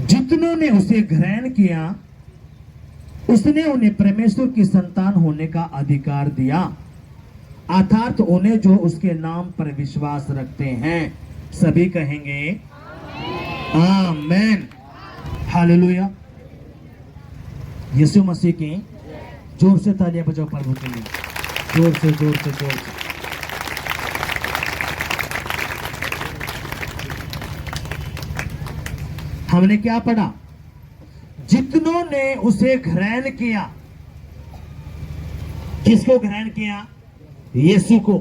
जितनों ने उसे ग्रहण किया उसने उन्हें परमेश्वर की संतान होने का अधिकार दिया, अर्थात उन्हें जो उसके नाम पर विश्वास रखते हैं। सभी कहेंगे आमेन, हालेलुया। यीशु मसीह की जोर से तालियां बजाओ प्रभु के लिए, जोर से जोर से जोर से। हमने क्या पढ़ा? जितनों ने उसे ग्रहण किया। किसको ग्रहण किया? यीशु को।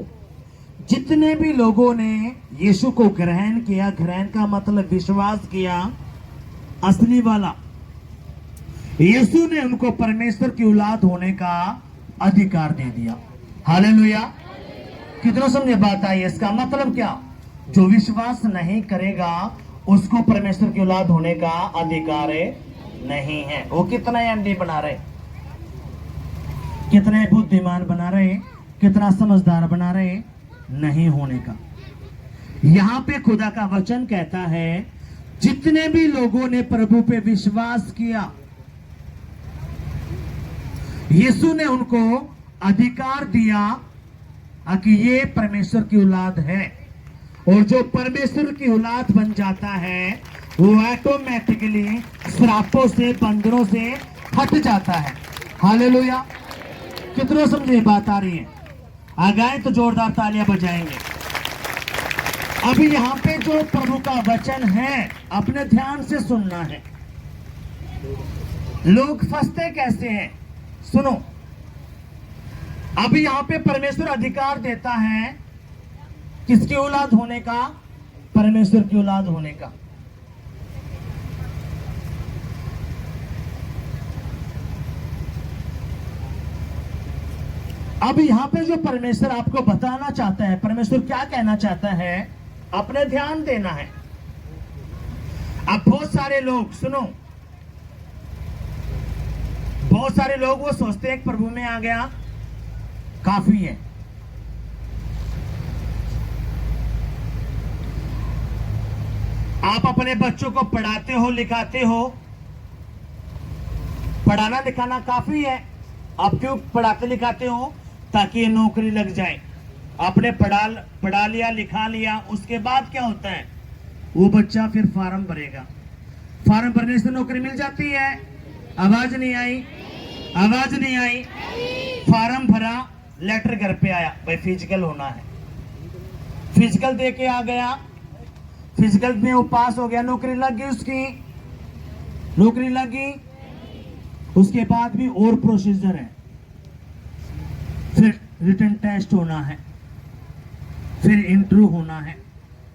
जितने भी लोगों ने यीशु को ग्रहण किया, ग्रहण का मतलब विश्वास किया, असली वाला, यीशु ने उनको परमेश्वर की औलाद होने का अधिकार दे दिया। हालेलुया। कितनों समझे बात आई? इसका मतलब क्या? जो विश्वास नहीं करेगा उसको परमेश्वर की औलाद होने का अधिकार नहीं है। वो कितना एमडी बना रहे, कितने बुद्धिमान बना रहे, कितना समझदार बना रहे, नहीं होने का। यहां पे खुदा का वचन कहता है जितने भी लोगों ने प्रभु पे विश्वास किया, यीशु ने उनको अधिकार दिया कि ये परमेश्वर की औलाद है। और जो परमेश्वर की औलाद बन जाता है वो ऑटोमेटिकली श्रापों से, बंधनों से हट जाता है। हालेलुया। कितनों समझे बात आ रही है? आ गए तो जोरदार तालियां बजाएंगे। अभी यहां पे जो प्रभु का वचन है अपने ध्यान से सुनना है। लोग फंसते कैसे हैं? सुनो, अभी यहां पे परमेश्वर अधिकार देता है किसकी औलाद होने का? परमेश्वर की औलाद होने का। अब यहां पे जो परमेश्वर आपको बताना चाहता है, परमेश्वर क्या कहना चाहता है, अपने ध्यान देना है। अब बहुत सारे लोग, सुनो, बहुत सारे लोग वो सोचते हैं प्रभु में आ गया काफी है। आप अपने बच्चों को पढ़ाते हो, लिखाते हो, पढ़ाना लिखाना काफी है। आप क्यों पढ़ाते लिखाते हो? ताकि ये नौकरी लग जाए। आपने पढ़ा लिया, लिखा लिया, उसके बाद क्या होता है? वो बच्चा फिर फार्म भरेगा, फार्म भरने से नौकरी मिल जाती है। आवाज नहीं आई, आवाज नहीं आई। फार्म भरा, लेटर घर पे आया, भाई फिजिकल होना है। फिजिकल दे के आ गया, फिजिकल में वो पास हो गया, नौकरी लग गई, उसकी नौकरी लग गई। उसके बाद भी और प्रोसीजर है, फिर रिटन टेस्ट होना है, फिर इंटरव्यू होना है,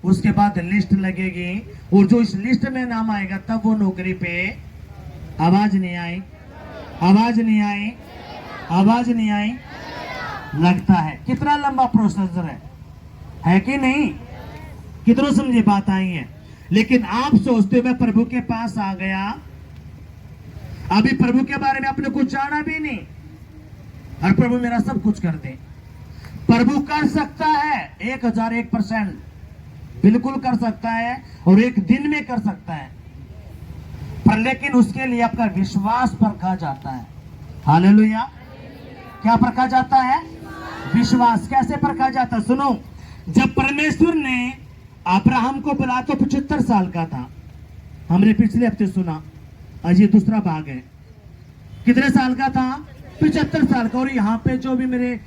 उसके बाद लिस्ट लगेगी, और जो इस लिस्ट में नाम आएगा तब वो नौकरी पे। आवाज नहीं आई, आवाज नहीं आई, आवाज नहीं आई। लगता है कितना लंबा प्रोसीजर है कि नहीं? कितनों समझे बात आई है? लेकिन आप सोचते हो मैं प्रभु के पास आ गया, अभी प्रभु के बारे में आपने कुछ जाना भी नहीं और प्रभु मेरा सब कुछ कर दे। प्रभु कर सकता है 1001%, बिल्कुल कर सकता है, और एक दिन में कर सकता है, पर लेकिन उसके लिए आपका विश्वास परखा जाता है। हालेलुया। क्या परखा जाता है? विश्वास। कैसे परखा जाता है? सुनो, जब परमेश्वर ने अब्राहम को बुला तो 75 साल का था, हमने पिछले हफ्ते सुना, आज ये दूसरा भाग है। कितने साल का था? 75 साल का। और यहाँ पे जो भी मेरे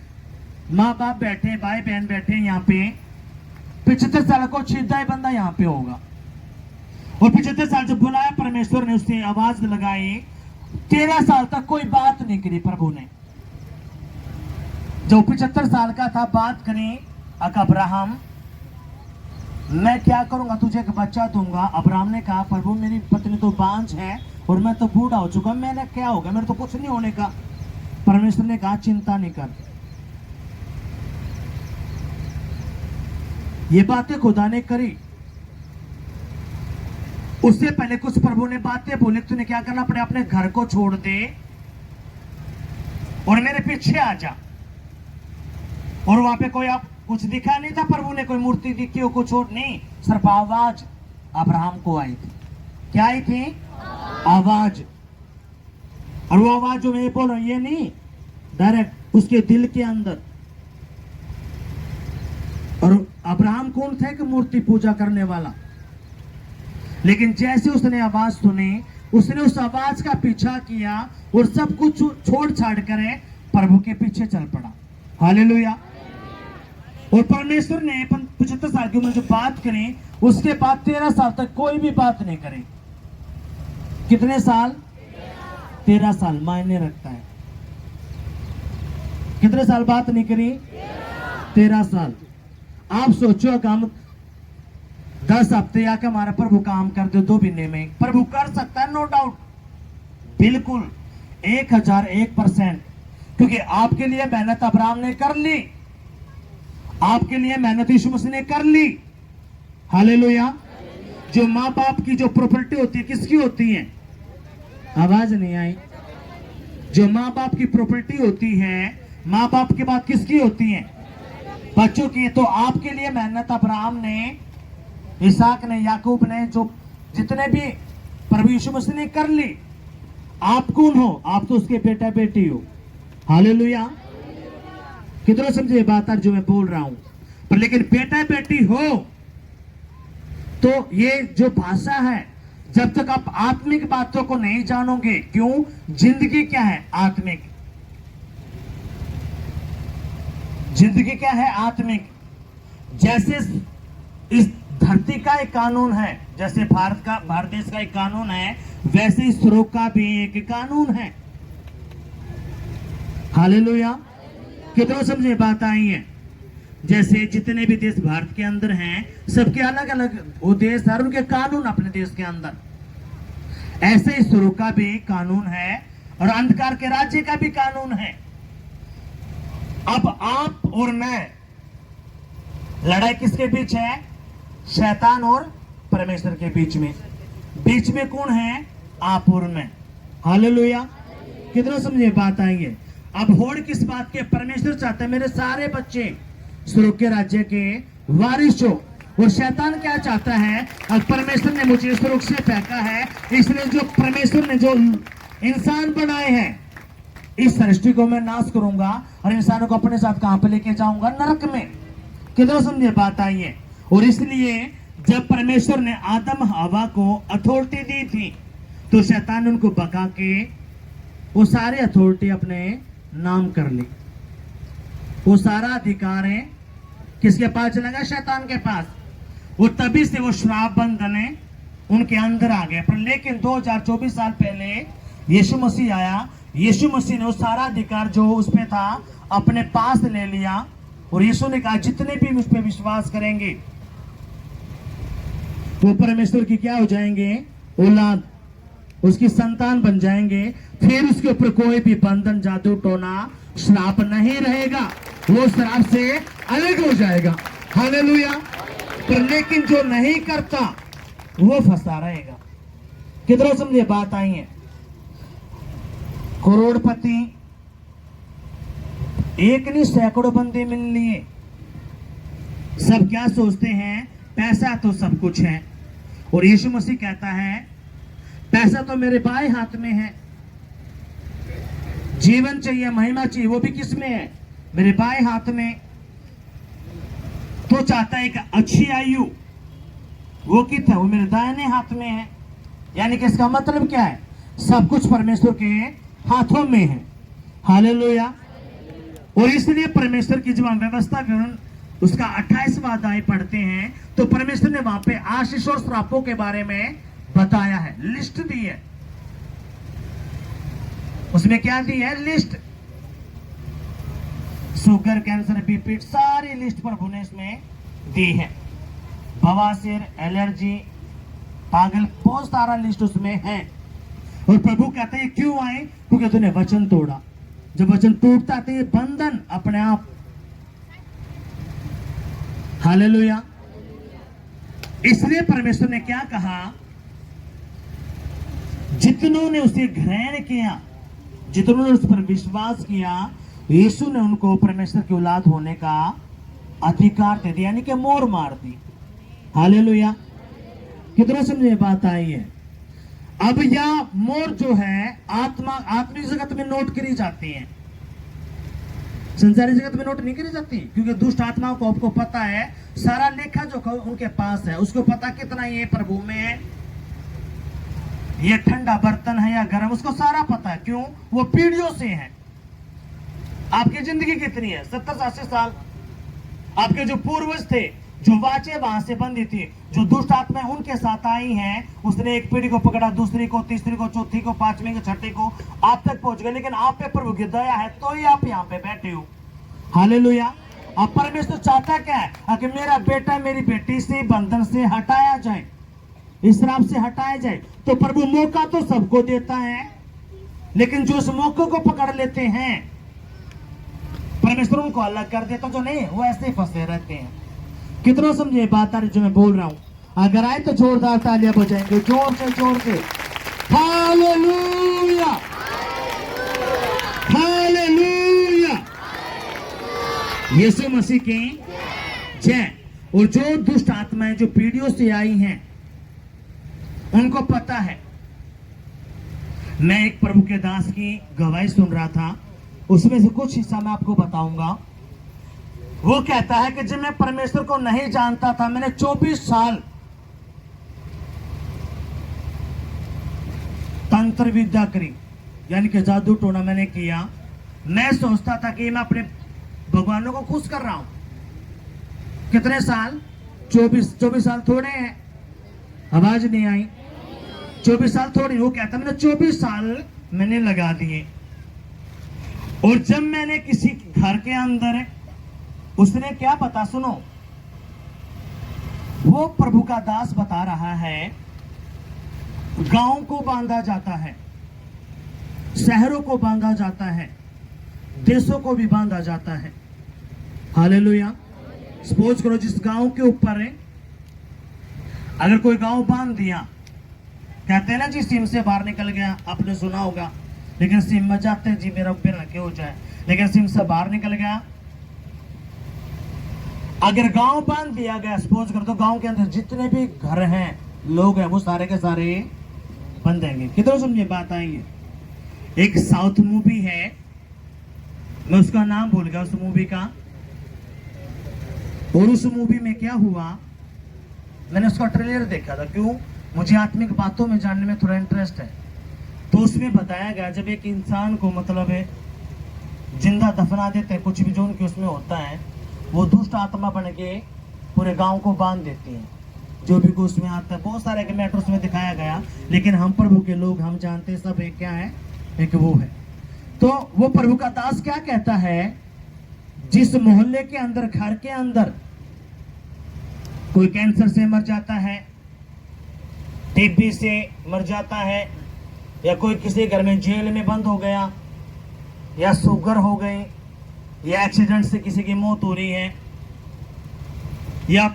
माँ बाप बैठे, भाई बहन बैठे यहाँ पे, 75 साल को सीधा ही बंदा यहाँ पे होगा। और 75 साल जब बुलाया परमेश्वर ने, उससे आवाज लगाई, 13 साल तक कोई बात नहीं करी प्रभु ने। जो 75 साल का था, बात करी, अब्राहम मैं क्या करूंगा, तुझे एक बच्चा दूंगा। अब्राहम ने कहा प्रभु मेरी पत्नी तो बांझ है और मैं तो बूढ़ा हो चुका, मैंने क्या होगा, मेरे तो कुछ नहीं होने का। परमेश्वर ने कहा चिंता नहीं कर, ये बातें खुदा ने करी। उससे पहले कुछ प्रभु ने बातें बोले, तूने क्या करना पड़े, अपने घर को छोड़ दे और मेरे पीछे आ जा। और वहां पे कोई आप कुछ दिखा नहीं था, प्रभु ने कोई मूर्ति दिखी हो, कुछ और नहीं, सिर्फ आवाज अब्राहम को आई थी। क्या आई थी? आवाज। और वो आवाज जो मैं बोल रहा हूं ये नहीं, डायरेक्ट उसके दिल के अंदर। और अब्राहम कौन था कि मूर्ति पूजा करने वाला, लेकिन जैसे उसने आवाज सुनी उसने उस आवाज का पीछा किया और सब कुछ छोड़ छाड़ कर प्रभु के पीछे चल पड़ा। हालेलुया। और परमेश्वर ने 75 साल की उम्र जो बात करी उसके बाद 13 साल तक कोई भी बात नहीं करी। कितने साल? 13 साल मायने रखता है। कितने साल बात नहीं करी? 13 साल। आप सोचो अगर हम 10 हफ्ते या कि हमारा प्रभु काम कर दो 2 महीने में, प्रभु कर सकता है, नो डाउट, बिल्कुल 1001%। क्योंकि आपके लिए मेहनत अब्राहम ने कर ली, आपके लिए मेहनत यीशु मसीह ने कर ली। हालेलुया। जो माँ बाप की जो प्रॉपर्टी होती है किसकी होती है? आवाज नहीं आई। जो माँ बाप की प्रॉपर्टी होती है, माँ बाप के बाद किसकी होती है? बच्चों की। तो आपके लिए मेहनत अब्राहम ने, इसहाक ने, याकूब ने, जो जितने भी प्रभु यीशु मसीह ने कर ली। आप कौन हो? आप तो उसके बेटा बेटी हो। हालेलुया। कितना समझे बात जो मैं बोल रहा हूं? पर लेकिन बेटा बेटी हो तो ये जो भाषा है, जब तक आप आत्मिक बातों को नहीं जानोगे, क्यों? जिंदगी क्या है? आत्मिक। जिंदगी क्या है? आत्मिक। जैसे इस धरती का एक कानून है, जैसे भारत देश का एक कानून है, वैसे ही स्वर्ग का भी एक कानून है। हालेलुया। कितना समझे बात आई है? जैसे जितने भी देश भारत के अंदर हैं, सबके अलग अलग वो देश है, उनके कानून अपने देश के अंदर। ऐसे ही स्वर्ग का भी कानून है और अंधकार के राज्य का भी कानून है। अब आप और मैं, लड़ाई किसके बीच है? शैतान और परमेश्वर के बीच में। बीच में कौन है? आप और मैं। हालेलुया। कितना समझे बात आई है? अब होड़ किस बात के? परमेश्वर चाहता है मेरे सारे बच्चे स्वर्ग के राज्य के वारिस हो। और शैतान क्या चाहता है? अब परमेश्वर ने मुझे स्वर्ग से फेंका है, इसलिए जो परमेश्वर ने जो इंसान बनाए हैं, इस सृष्टि को मैं नाश करूंगा और इंसानों को अपने साथ कहां पे लेके जाऊंगा? नरक में। कितना समझे बात आई है? और इसलिए जब परमेश्वर ने आदम हवा को अथॉरिटी दी थी, तो शैतान ने उनको भगा के वो सारी अथॉरिटी अपने नाम कर ली। वो सारा अधिकार है किसके पास चला गया? शैतान के पास। वो तभी से वो श्राप बंधन उनके अंदर आ गए। पर लेकिन 2024 साल पहले यीशु मसीह आया। यीशु मसीह ने वो सारा अधिकार जो उस पे था अपने पास ले लिया। और यीशु ने कहा जितने भी मुझ पे विश्वास करेंगे वो परमेश्वर की क्या हो जाएंगे? औलाद, उसकी संतान बन जाएंगे। फिर उसके ऊपर कोई भी बंधन, जादू टोना, श्राप नहीं रहेगा। वो श्राप से अलग हो जाएगा। हालेलुया। पर लेकिन जो नहीं करता वो फंसा रहेगा। कितना समझे बात आई है? करोड़पति एक नहीं सैकड़ों बंदे मिल लिए। सब क्या सोचते हैं? पैसा तो सब कुछ है। और यीशु मसीह कहता है पैसा तो मेरे बाएं हाथ में है, जीवन चाहिए, महिमा चाहिए, वो भी किस में है? मेरे बाएं हाथ में। तो चाहता है एक अच्छी आयु, वो कितना? वो मेरे दाहिने हाथ में है। यानी कि इसका मतलब क्या है? सब कुछ परमेश्वर के हाथों में है। हालेलुया। और इसलिए परमेश्वर की जब हम व्यवस्था उसका 28वां अध्याय पढ़ते हैं तो परमेश्वर ने वहां पे आशीष और श्रापों के बारे में बताया है, लिस्ट दी है। उसमें क्या दी है? लिस्ट। शुगर, कैंसर, बीपी, सारी लिस्ट प्रभु ने इसमें दी है। बवासीर, एलर्जी, पागल, बहुत सारा लिस्ट उसमें है। और प्रभु कहते हैं क्यों आए? क्योंकि तूने वचन तोड़ा। जब वचन टूटता है तो ये बंधन अपने आप। हालेलुया। इसलिए परमेश्वर ने क्या कहा? जितनों ने उसे ग्रहण किया, जितनों ने उस पर विश्वास किया, यीशु ने उनको परमेश्वर की औलाद होने का अधिकार दे दिया, यानी कि मोहर मार दी। हालेलुया। कितना समझे बात आई है? अब या मोर जो है आत्मिक जगत में नोट करी जाती है, संसारी जगत में नोट नहीं करी जाती, क्योंकि दुष्ट आत्माओं को आपको पता है सारा लेखा जोखा उनके पास है, उसको पता कितना ये प्रभु में है, ये ठंडा बर्तन है या गर्म, उसको सारा पता है। क्यों? वो पीढ़ियों से है। आपकी जिंदगी कितनी है? 70-80 साल। आपके जो पूर्वज थे, जो वाचे वहां से बंदी थी, जो दुष्ट आत्माएं उनके साथ आई हैं, उसने एक पीढ़ी को पकड़ा, दूसरी को, तीसरी को, चौथी को, पांचवी को, छठी को, आप तक पहुंच गए। लेकिन आप पे प्रभु की दया है तो ही आप यहाँ पे बैठे हो। हालेलुया। अब परमेश्वर चाहता क्या है कि मेरा बेटा मेरी बेटी से बंधन से हटाया जाए, इस श्राप से हटाया जाए। तो प्रभु मौका तो सबको देता है, लेकिन जो उस मौके को पकड़ लेते हैं परमेश्वर उनको अलग कर देता, जो नहीं वो ऐसे ही फंसे रहते हैं। कितना समझे बात आ रही जो मैं बोल रहा हूं? अगर आए तो जोरदार तालियां बजाएंगे, जोर से जोर से। हालेलुया, हालेलुया, यीशु मसीह की जय। और जो दुष्ट आत्माएं जो पीढ़ियों से आई हैं, उनको पता है। मैं एक प्रभु के दास की गवाही सुन रहा था, उसमें से कुछ हिस्सा मैं आपको बताऊंगा। वो कहता है कि जब मैं परमेश्वर को नहीं जानता था, मैंने 24 साल तंत्र विद्या करी, यानी कि जादू टोना मैंने किया। मैं सोचता था कि मैं अपने भगवानों को खुश कर रहा हूं। कितने साल? 24 साल थोड़े हैं, आवाज नहीं आई। 24 साल थोड़ी। वो कहता मैंने 24 साल मैंने लगा दिए। और जब मैंने किसी घर के अंदर, उसने क्या पता, सुनो, वो प्रभु का दास बता रहा है, गांव को बांधा जाता है, शहरों को बांधा जाता है, देशों को भी बांधा जाता है। हालेलुया। सपोज करो जिस गांव के ऊपर है, अगर कोई गांव बांध दिया, कहते हैं ना जी सीम से बाहर निकल गया, आपने सुना होगा। लेकिन सीम में जाते हैं जी मेरा बिना के हो जाए, लेकिन सीम से बाहर निकल गया। अगर गांव बांध दिया गया, सपोज कर दो गांव के अंदर जितने भी घर हैं, लोग हैं, वो सारे के सारे बंधेंगे। कितना समझे बात आई है? एक साउथ मूवी है, मैं उसका नाम भूल गया उस मूवी का। और उस मूवी में क्या हुआ, मैंने उसका ट्रेलर देखा था। क्यों? मुझे आत्मिक बातों में जानने में थोड़ा इंटरेस्ट है। तो उसमें बताया गया जब एक इंसान को मतलब है जिंदा दफना देते हैं, कुछ भी जो उनके उसमें होता है, वो दुष्ट आत्मा बन के पूरे गांव को बांध देती है, जो भी कुछ उसमें आता है। बहुत सारे के मैटर उसमें दिखाया गया, लेकिन हम प्रभु के लोग हम जानते सब एक क्या है, एक वो है। तो वो प्रभु का दास क्या कहता है, जिस मोहल्ले के अंदर, घर के अंदर कोई कैंसर से मर जाता है, टीबी से मर जाता है, या कोई किसी घर में जेल में बंद हो गया, या शुगर हो गई, या एक्सीडेंट से किसी की मौत हो रही है, या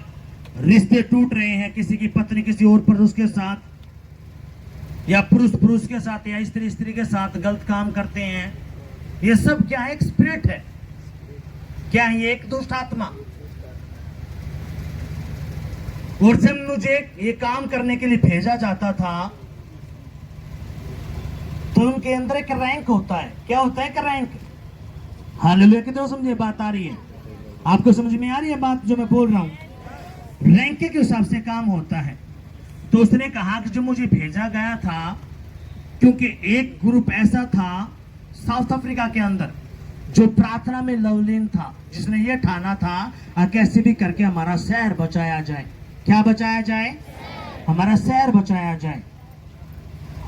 रिश्ते टूट रहे हैं, किसी की पत्नी किसी और पुरुष के साथ, या पुरुष पुरुष के साथ, या स्त्री स्त्री के साथ गलत काम करते हैं, ये सब क्या है? एक स्पिरिट है। क्या है ये? एक दुष्ट आत्मा। और जब मुझे ये काम करने के लिए भेजा जाता था, तो उनके अंदर एक रैंक होता है। क्या होता है? एक रैंक। हालेलुया। कितने समझे बात आ रही है? आपको समझ में आ रही है बात जो मैं बोल रहा हूं? रैंक के हिसाब से काम होता है। तो उसने कहा कि जो मुझे भेजा गया था, क्योंकि एक ग्रुप ऐसा था साउथ अफ्रीका के अंदर जो प्रार्थना में लवलीन था, जिसने ये ठाना था कैसे भी करके हमारा शहर बचाया जाए। क्या बचाया जाए? हमारा शहर बचाया जाए।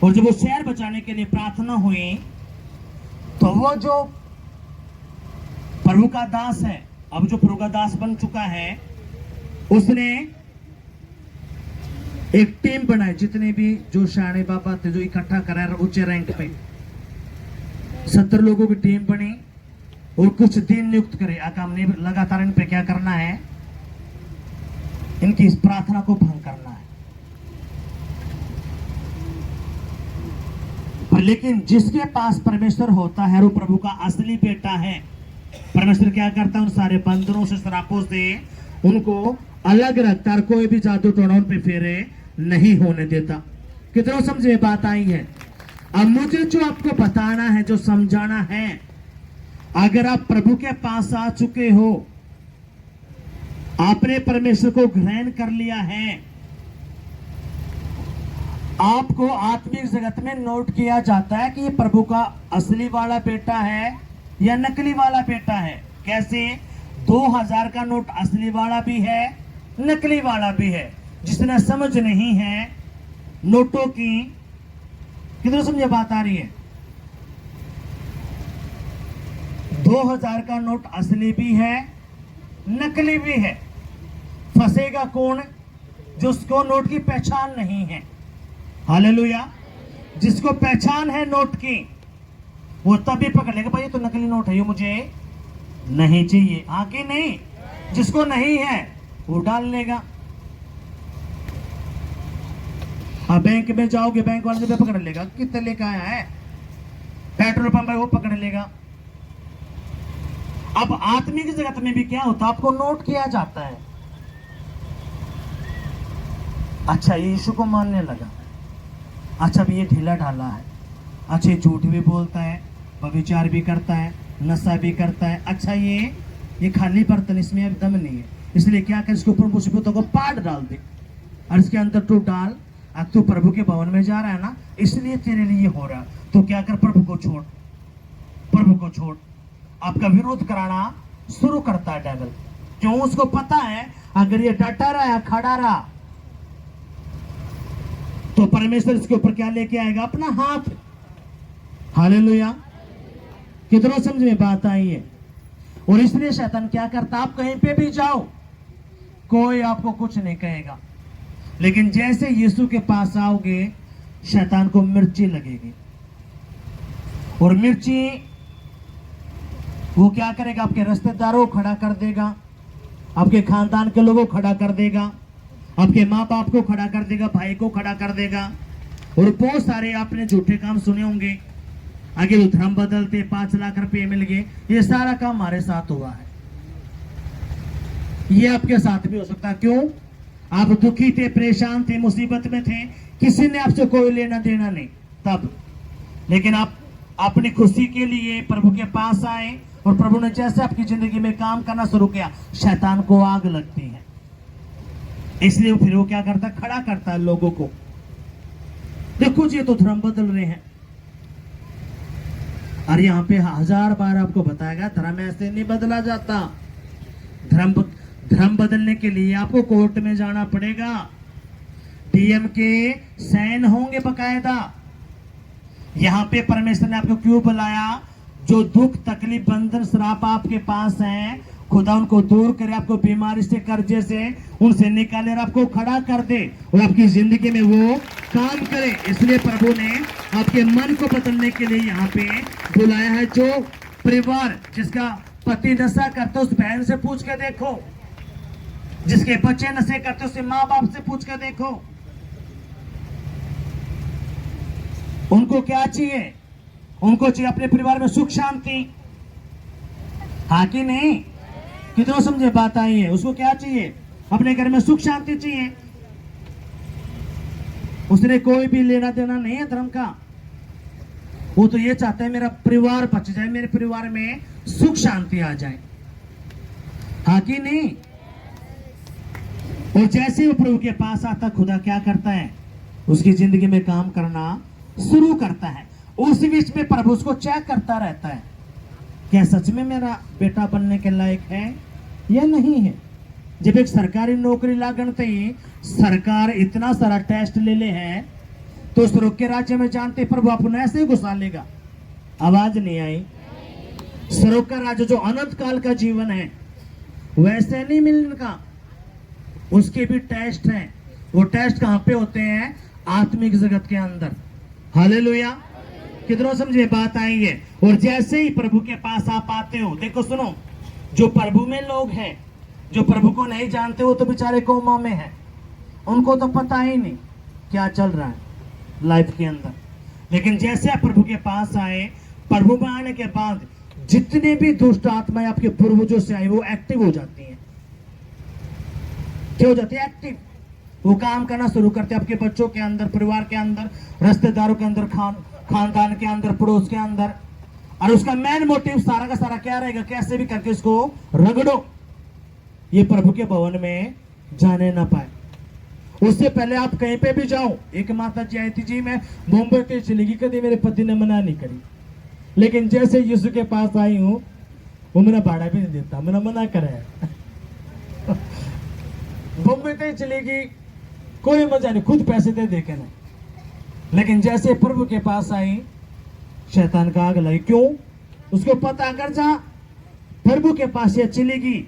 और जब वो शहर बचाने के लिए प्रार्थना हुई, तो वो जो प्रभु का दास है, अब जो प्रभु का दास बन चुका है, उसने एक टीम बनाई। जितने भी जो शाणे बाबा थे, जो इकट्ठा करा ऊंचे रैंक पे 70 लोगों की टीम बनी, और कुछ दिन नियुक्त करे, हमने लगातार इन पे क्या करना है, इनकी इस प्रार्थना को भंग करना है। लेकिन जिसके पास परमेश्वर होता है, वो प्रभु का असली बेटा है। परमेश्वर क्या करता है? उन सारे बंदरों से, श्रापों से उनको अलग रखता है, कोई भी जादू टोना उन पे फेरे नहीं होने देता। कितनों समझ में बात आई है? अब मुझे जो आपको बताना है, जो समझाना है, अगर आप प्रभु के पास आ चुके हो, आपने परमेश्वर को ग्रहण कर लिया है, आपको आत्मिक जगत में नोट किया जाता है कि ये प्रभु का असली वाला बेटा है या नकली वाला बेटा है। कैसे? 2000 का नोट असली वाला भी है, नकली वाला भी है। जिसने समझ नहीं है नोटों की, कितने समझे बात आ रही है? 2000 का नोट असली भी है, नकली भी है। फंसेगा कौन? जिसको नोट की पहचान नहीं है। हालेलुया। जिसको पहचान है नोट की, वो तभी पकड़ लेगा, भाई ये तो नकली नोट है, ये मुझे नहीं चाहिए। आगे नहीं, जिसको नहीं है वो डाल लेगा। आप बैंक में जाओगे, बैंक वाले पे पकड़ लेगा, कितने लेकर आया है। पेट्रोल पंप है, वो पकड़ लेगा। अब आत्मिक जगत में भी क्या होता है? आपको नोट किया जाता है। अच्छा, ये यीशु को मानने लगा, अच्छा भी ये ढीला ढाला है, अच्छा ये झूठ भी बोलता है, व्यभिचार भी करता है, नशा भी करता है, अच्छा ये खाली बर्तन, इसमें अब दम नहीं है, इसलिए क्या कर इसके ऊपर मुसीबतों को पाट डाल दे और इसके अंदर तू डाल। अब तू प्रभु के भवन में जा रहा है ना, इसलिए तेरे लिए हो रहा, तो क्या कर, प्रभु को छोड़, प्रभु को छोड़। आपका विरोध कराना शुरू करता है डेविल। क्यों? उसको पता है अगर ये डटा रहा है, खड़ा रहा, तो परमेश्वर इसके ऊपर क्या लेके आएगा? अपना हाथ। हालेलुया। कितनों समझ में बात आई है? और इसलिए शैतान क्या करता, आप कहीं पे भी जाओ, कोई आपको कुछ नहीं कहेगा, लेकिन जैसे यीशु के पास आओगे, शैतान को मिर्ची लगेगी, और मिर्ची वो क्या करेगा? आपके रिश्तेदारों को खड़ा कर देगा, आपके खानदान के लोगों को खड़ा कर देगा, आपके माँ बाप को खड़ा कर देगा, भाई को खड़ा कर देगा। और बहुत सारे आपने झूठे काम सुने होंगे, आगे वो धर्म बदलते, 5 लाख रुपए मिल गए, ये सारा काम हमारे साथ हुआ है, ये आपके साथ भी हो सकता है। क्यों? आप दुखी थे, परेशान थे, मुसीबत में थे, किसी ने आपसे कोई लेना देना नहीं तब, लेकिन आप अपनी खुशी के लिए प्रभु के पास आए, और प्रभु ने जैसे आपकी जिंदगी में काम करना शुरू किया, शैतान को आग लगती है। इसलिए फिर वो क्या करता है? खड़ा करता है लोगों को। देखो जी, ये तो धर्म बदल रहे हैं, और यहां पे 1000 बार आपको बताएगा धर्म ऐसे नहीं बदला जाता। धर्म बदलने के लिए आपको कोर्ट में जाना पड़ेगा, डीएम के साइन होंगे बकायदा। यहां पे परमेश्वर ने आपको क्यों बुलाया? जो दुख, तकलीफ, बंधन, श्राप आपके पास हैं, खुदा उनको दूर करे, आपको बीमारी से, कर्जे से उनसे निकाले और आपको खड़ा कर दे, और आपकी जिंदगी में वो काम करे। इसलिए प्रभु ने आपके मन को बदलने के लिए यहाँ पे बुलाया है। जो परिवार, जिसका पति नशा करता है, उस बहन से पूछ के देखो, जिसके बच्चे नशे करते, उसके माँ बाप से पूछ के देखो, उनको क्या चाहिए? उनको चाहिए अपने परिवार में सुख शांति, हाँ कि नहीं? कितनों समझे बात आई है? उसको क्या चाहिए? अपने घर में सुख शांति चाहिए। उसने कोई भी लेना देना नहीं है धर्म का, वो तो ये चाहता है मेरा परिवार बच जाए, मेरे परिवार में सुख शांति आ जाए, हाँ कि नहीं? और जैसे वो प्रभु के पास आता, खुदा क्या करता है? उसकी जिंदगी में काम करना शुरू करता है। उस बीच में प्रभु उसको चेक करता रहता है, क्या सच में मेरा बेटा बनने के लायक है या नहीं है। जब एक सरकारी नौकरी लागणते ही सरकार इतना सारा टेस्ट ले ले है, तो स्वर्ग के राज्य में जानते प्रभु आपको ऐसे ही घुसा लेगा। आवाज नहीं आई? स्वर्ग का राज्य जो अनंत काल का जीवन है, वैसे नहीं मिलने का, उसके भी टेस्ट हैं। वो टेस्ट कहां पे होते हैं? आत्मिक जगत के अंदर। हालेलुया। कितनों समझे बात आई है? और जैसे ही प्रभु के पास आप आते हो, देखो सुनो, जो प्रभु में लोग हैं, जो प्रभु को नहीं जानते, वो तो बेचारे कोमा में हैं, उनको तो पता ही नहीं क्या चल रहा है लाइफ के अंदर। लेकिन जैसे आप प्रभु के पास आए, प्रभु में आने के बाद जितने भी दुष्ट आत्माएं आपके पूर्वजों से आई, वो एक्टिव हो जाती हैं। क्या हो जाती है? एक्टिव। वो काम करना शुरू करते हैं आपके बच्चों के अंदर, परिवार के अंदर, रिश्तेदारों के अंदर, खानदान के अंदर, पड़ोस के अंदर। और उसका मेन मोटिव सारा का सारा क्या रहेगा, कैसे भी करके उसको रगड़ो, ये प्रभु के भवन में जाने ना पाए। उससे पहले आप कहीं पे भी जाओ, एक माता जी आई थी जी, मैं मुंबई के चली गई, कभी मेरे पति ने मना नहीं करी, लेकिन जैसे यीशु के पास आई हूं वो मेरा भाड़ा भी नहीं देता, मैंने मना कराया। मुंबई कहीं चली गई, कोई मजा नहीं, खुद पैसे दे दे के नहीं, लेकिन जैसे प्रभु के पास आई शैतान का आग लगी। क्यों? उसको पता अगर जा प्रभु के पास ये चलेगी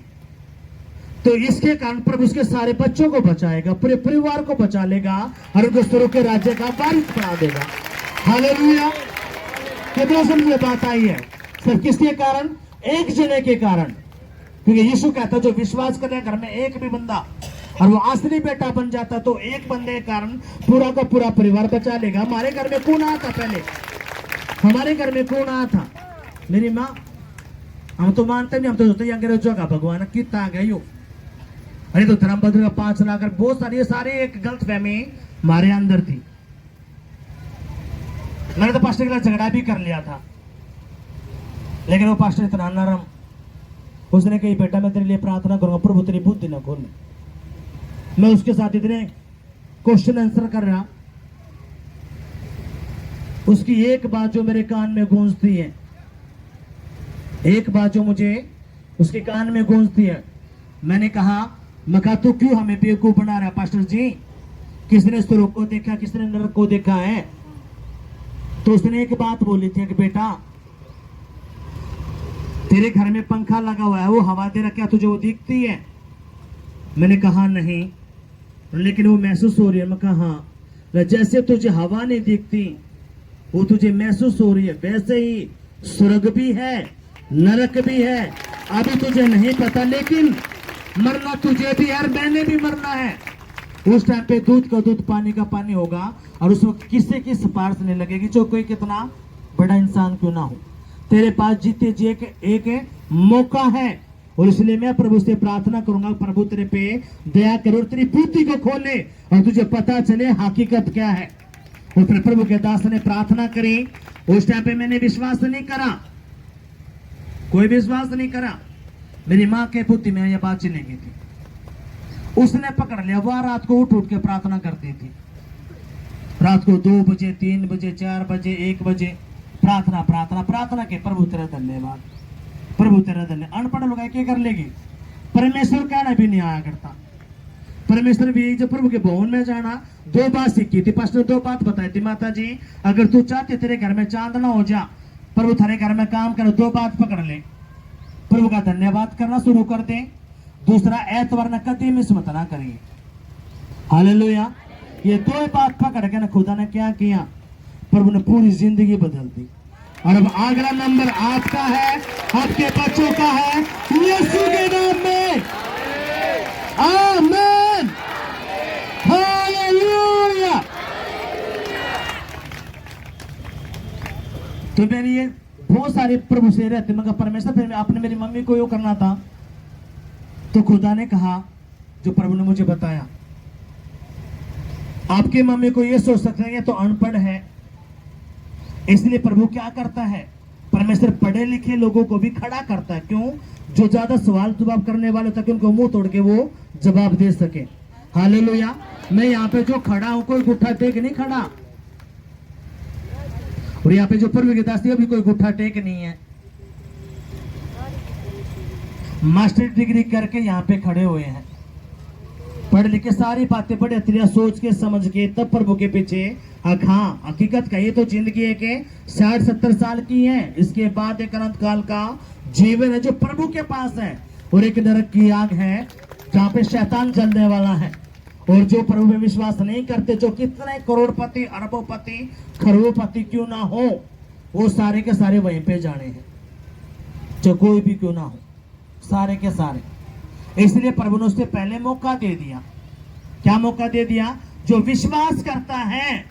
तो इसके कारण प्रभु उसके सारे बच्चों को बचाएगा, पूरे परिवार को बचा लेगा और उनको स्वर्ग के राज्य का वारिस बना देगा। हालेलुया। कितना समझ बात आई है? सिर्फ किसके कारण? एक जने के कारण। क्योंकि यीशु कहता है जो विश्वास करे घर में एक भी बंदा और वो असली बेटा बन जाता तो एक बंदे के कारण पूरा का पूरा परिवार बचा लेगा। हमारे घर में कौन आया था पहले? हमारे घर में कौन आया था? मेरी माँ। हम तो मानते नहीं, हम तो सोचते अंग्रेजों का भगवान कितना आ गई हो, अरे तो धर्मभद्र का 5 लाख, बहुत सारी सारी एक गलत फहमी हमारे अंदर थी। मैंने तो पास्टर के लिए झगड़ा भी कर लिया था, लेकिन वो पास्टर इतना नरम, उसने कही बेटा मैं तेरे लिए प्रार्थना करूंगा, प्रभु तेरी बुद्धि न खोल। मैं उसके साथ इतने क्वेश्चन आंसर कर रहा, उसकी एक बात जो मेरे कान में गूंजती है, एक बात जो मुझे उसके कान में गूंजती है, मैंने कहा तू क्यों हमें बेवकूफ बना रहा है पास्टर जी? किसने स्वर्ग को देखा, किसने नरक को देखा है? तो उसने एक बात बोली थी कि बेटा तेरे घर में पंखा लगा हुआ है, वो हवा दे रहा, क्या तुझे वो दिखती है? मैंने कहा नहीं, लेकिन वो महसूस हो रही है। मैं कहा हाँ, जैसे तुझे हवा नहीं दिखती वो तुझे महसूस हो रही है, वैसे ही स्वर्ग भी है नरक भी है, अभी तुझे नहीं पता, लेकिन मरना तुझे भी है और मैंने भी मरना है। उस टाइम पे दूध का दूध पानी का पानी होगा और उस वक्त किसी की सिफारिश नहीं लगेगी, जो कोई कितना बड़ा इंसान क्यों ना हो। तेरे पास जीते जी एक मौका है और इसलिए मैं प्रभु से प्रार्थना करूंगा प्रभु तेरे पे दया करो और तेरी बुद्धि को खोले और तुझे पता चले हकीकत क्या है। और फिर प्रभु के दास ने प्रार्थना करी। उस टाइम पे मैंने विश्वास नहीं करा, कोई विश्वास नहीं करा। मेरी माँ के बुद्धि में यह बात चली गई थी, उसने पकड़ लिया। वह रात को उठ उठ के प्रार्थना करती थी, रात को 2 बजे 3 बजे 4 बजे 1 बजे प्रार्थना प्रार्थना प्रार्थना के प्रभु तेरा धन्यवाद, प्रभु तेरा धन्यवाद। अनपढ़ लोग क्या कर लेगी? परमेश्वर कहना भी नहीं आया करता। परमेश्वर भी जब प्रभु के भवन में जाना 2 बात सीखी थी, पास्टर 2 बात बताई थी, माता जी अगर तू चाहते तेरे घर में चांद ना हो जा, प्रभु तेरे घर में काम करो, 2 बात पकड़ ले, प्रभु का धन्यवाद करना शुरू कर दे, दूसरा एतवार न कभी मिस मत ना करिए। हालेलुया। ये 2 बात पकड़ के ना खुदा ने क्या किया, प्रभु ने पूरी जिंदगी बदल दी। और अब अगला नंबर आपका है, आपके बच्चों का है, यीशु के नाम में आमीन। हालेलुया। तो मेरी ये बहुत सारे प्रभु से रहते, मगर परमेश्वर फिर आपने मेरी मम्मी को यो करना था, तो खुदा ने कहा जो प्रभु ने मुझे बताया, आपकी मम्मी को ये सोच सकते हैं तो अनपढ़ है, इसलिए प्रभु क्या करता है, परमेश्वर पढ़े लिखे लोगों को भी खड़ा करता है। क्यों? जो ज्यादा सवाल जवाब करने वाले ताकि उनको मुंह तोड़ के वो जवाब दे सके। हालेलुया। मैं यहाँ पे जो खड़ा हूं कोई गुट्ठा टेक नहीं खड़ा, और यहाँ पे जो प्रभु के दास अभी कोई गुट्ठा टेक नहीं है, मास्टर डिग्री करके यहाँ पे खड़े हुए हैं, पढ़ लिख के सारी बातें बड़े अच्छी सोच के समझ के तब प्रभु के पीछे। हाँ, हकीकत का ये तो जिंदगी है कि 60-70 साल की है, इसके बाद एक अनंत काल का जीवन है जो प्रभु के पास है, और एक नरक की आग है जहाँ पे शैतान जलने वाला है। और जो प्रभु में विश्वास नहीं करते, जो कितने करोड़पति अरबोपति खरबोपति क्यों ना हो, वो सारे के सारे वहीं पे जाने हैं, जो कोई भी क्यों ना हो, सारे के सारे। इसलिए प्रभु ने उससे पहले मौका दे दिया। क्या मौका दे दिया? जो विश्वास करता है,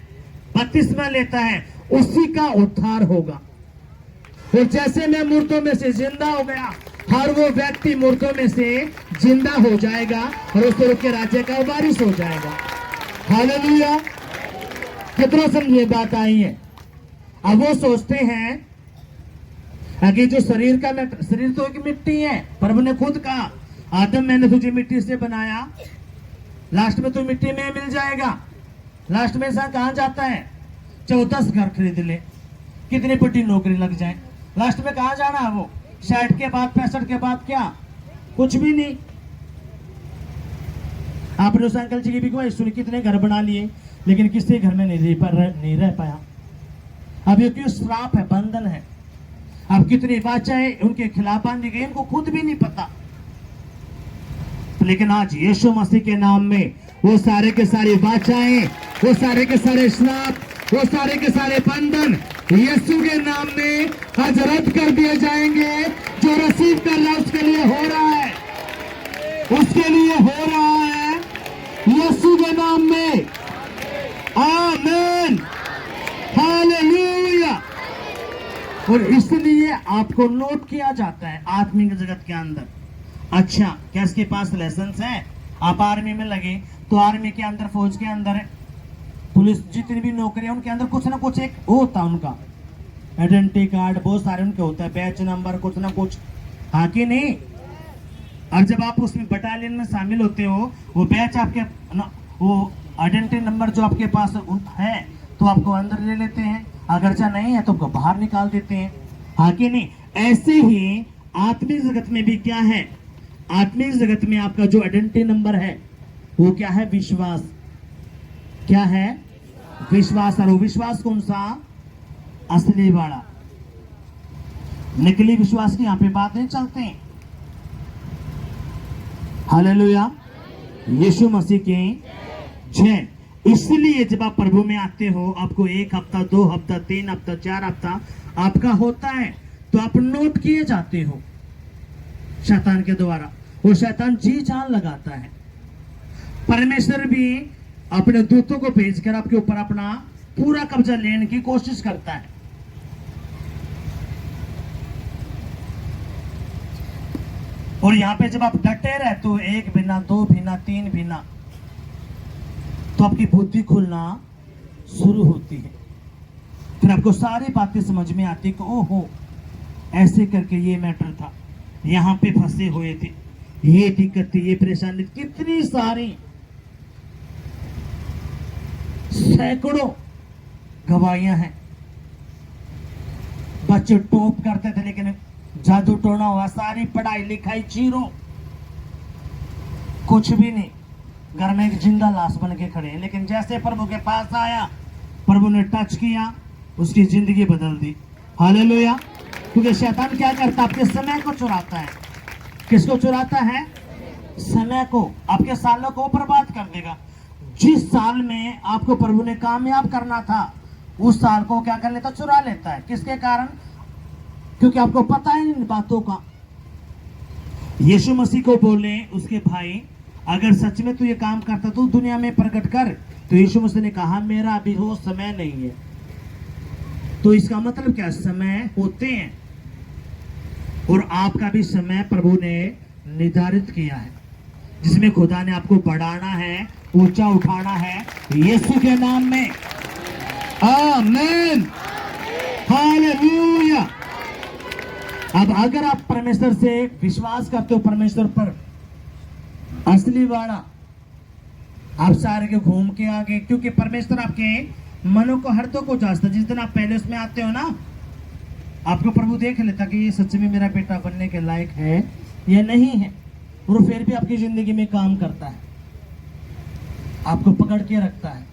बपतिस्मा लेता है, उसी का उद्धार होगा। और जैसे मैं मुर्दों में से जिंदा हो गया, हर वो व्यक्ति मुर्दों में से जिंदा हो जाएगा और उस स्वर्ग के राज्य का वारिस हो जाएगा। हालेलुया। कितना समझे बात आई है। अब वो सोचते हैं कि जो शरीर का शरीर तो एक मिट्टी है। प्रभु ने खुद कहा आदम मैंने तुझे मिट्टी से बनाया, लास्ट में तो मिट्टी में मिल जाएगा। लास्ट में इंसान कहां जाता है? चाहे 10 घर खरीद ले, कितनी बड़ी नौकरी लग जाए, लास्ट में कहां जाना है वो? 60 के बाद 65 के बाद क्या? कुछ भी नहीं। आपने उस अंकल जी की भी गवाही सुनी, कितने घर बना लिए लेकिन किसी घर में नहीं रह पाया। अब ये क्यों? श्राप है, बंधन है। अब कितनी वाचाएं उनके खिलाफ बांधी गई, उनको खुद भी नहीं पता। लेकिन आज यीशु मसीह के नाम में वो सारे के सारे वाचाएं, वो सारे के सारे श्राप, वो सारे के सारे बंधन यीशु के नाम में आज रद्द कर दिए जाएंगे। जो रिसीव कर रहा है उसके लिए हो रहा है, उसके लिए हो रहा है यीशु के नाम में। आमीन, हालेलुया। और इसलिए आपको नोट किया जाता है आत्मिक जगत के अंदर। अच्छा, क्या इसके पास लाइसेंस है? आप आर्मी में लगे तो आर्मी के अंदर, फौज के अंदर, पुलिस, जितनी भी नौकरी है उनके अंदर कुछ ना कुछ एक वो होता है उनका आइडेंटिटी कार्ड, बहुत सारे उनके होता है, बैच नंबर, कुछ ना कुछ, हाँ कि नहीं? और जब आप उसमें बटालियन में शामिल होते हो, वो बैच आपके वो आइडेंटिटी नंबर जो आपके पास है तो आपको अंदर ले लेते हैं, अगर चाहे नहीं है तो आपको बाहर निकाल देते हैं, हाँ कि नहीं? ऐसे ही आत्मिक जगत में भी क्या है? आत्मिक जगत में आपका जो आइडेंटिटी नंबर है वो क्या है? विश्वास। क्या है? विश्वास। और वो विश्वास कौन सा? असली वाला। नकली विश्वास की यहां पे बात नहीं चलते हैं। हालेलुया, यीशु मसीह की जय। इसलिए जब आप प्रभु में आते हो, आपको 1 हफ्ता, 2 हफ्ता, 3 हफ्ता, 4 हफ्ता आपका होता है तो आप नोट किए जाते हो शैतान के द्वारा। वो शैतान जी जान लगाता है। परमेश्वर भी अपने दूतों को भेजकर आपके ऊपर अपना पूरा कब्जा लेने की कोशिश करता है। और यहां पे जब आप डटे रहते हो, 1 बिना, 2 बिना, 3 बिना, तो आपकी बुद्धि खुलना शुरू होती है। फिर आपको सारी बातें समझ में आती कि ओहो, ऐसे करके ये मैटर था, यहां पे फंसे हुए थे, ये दिक्कत थी, ये परेशानी, कितनी सारी सैकड़ों गवाहियां हैं। बच्चे टॉप करते थे लेकिन जादू टोना हुआ, सारी पढ़ाई लिखाई जीरो, कुछ भी नहीं, घर में एक जिंदा लाश बन के खड़े हैं। लेकिन जैसे प्रभु के पास आया, प्रभु ने टच किया, उसकी जिंदगी बदल दी। हालेलुया। क्योंकि शैतान क्या करता है? आपके समय को चुराता है। किसको चुराता है? समय को। आपके सालों को बर्बाद कर देगा। जिस साल में आपको प्रभु ने कामयाब करना था, उस साल को क्या कर लेता? चुरा लेता है। किसके कारण? क्योंकि आपको पता है इन बातों का। यीशु मसीह को बोले उसके भाई, अगर सच में तू ये काम करता तो दुनिया में प्रकट कर। तो यीशु मसीह ने कहा मेरा अभी वो समय नहीं है। तो इसका मतलब क्या? समय होते हैं और आपका भी समय प्रभु ने निर्धारित किया है, जिसमें खुदा ने आपको बढ़ाना है, ऊंचा उठाना है यीशु के नाम में। आमीन, हालेलुया। अब अगर आप परमेश्वर से विश्वास करते हो, परमेश्वर पर असली वाला, आप सारे के घूम के आगे, क्योंकि परमेश्वर आपके मनों को, हृदय को जांचता। जिस दिन आप पहले उसमें आते हो ना, आपको प्रभु देख लेता कि ये सच में मेरा बेटा बनने के लायक है या नहीं है, और फिर भी आपकी जिंदगी में काम करता है, आपको पकड़ के रखता है।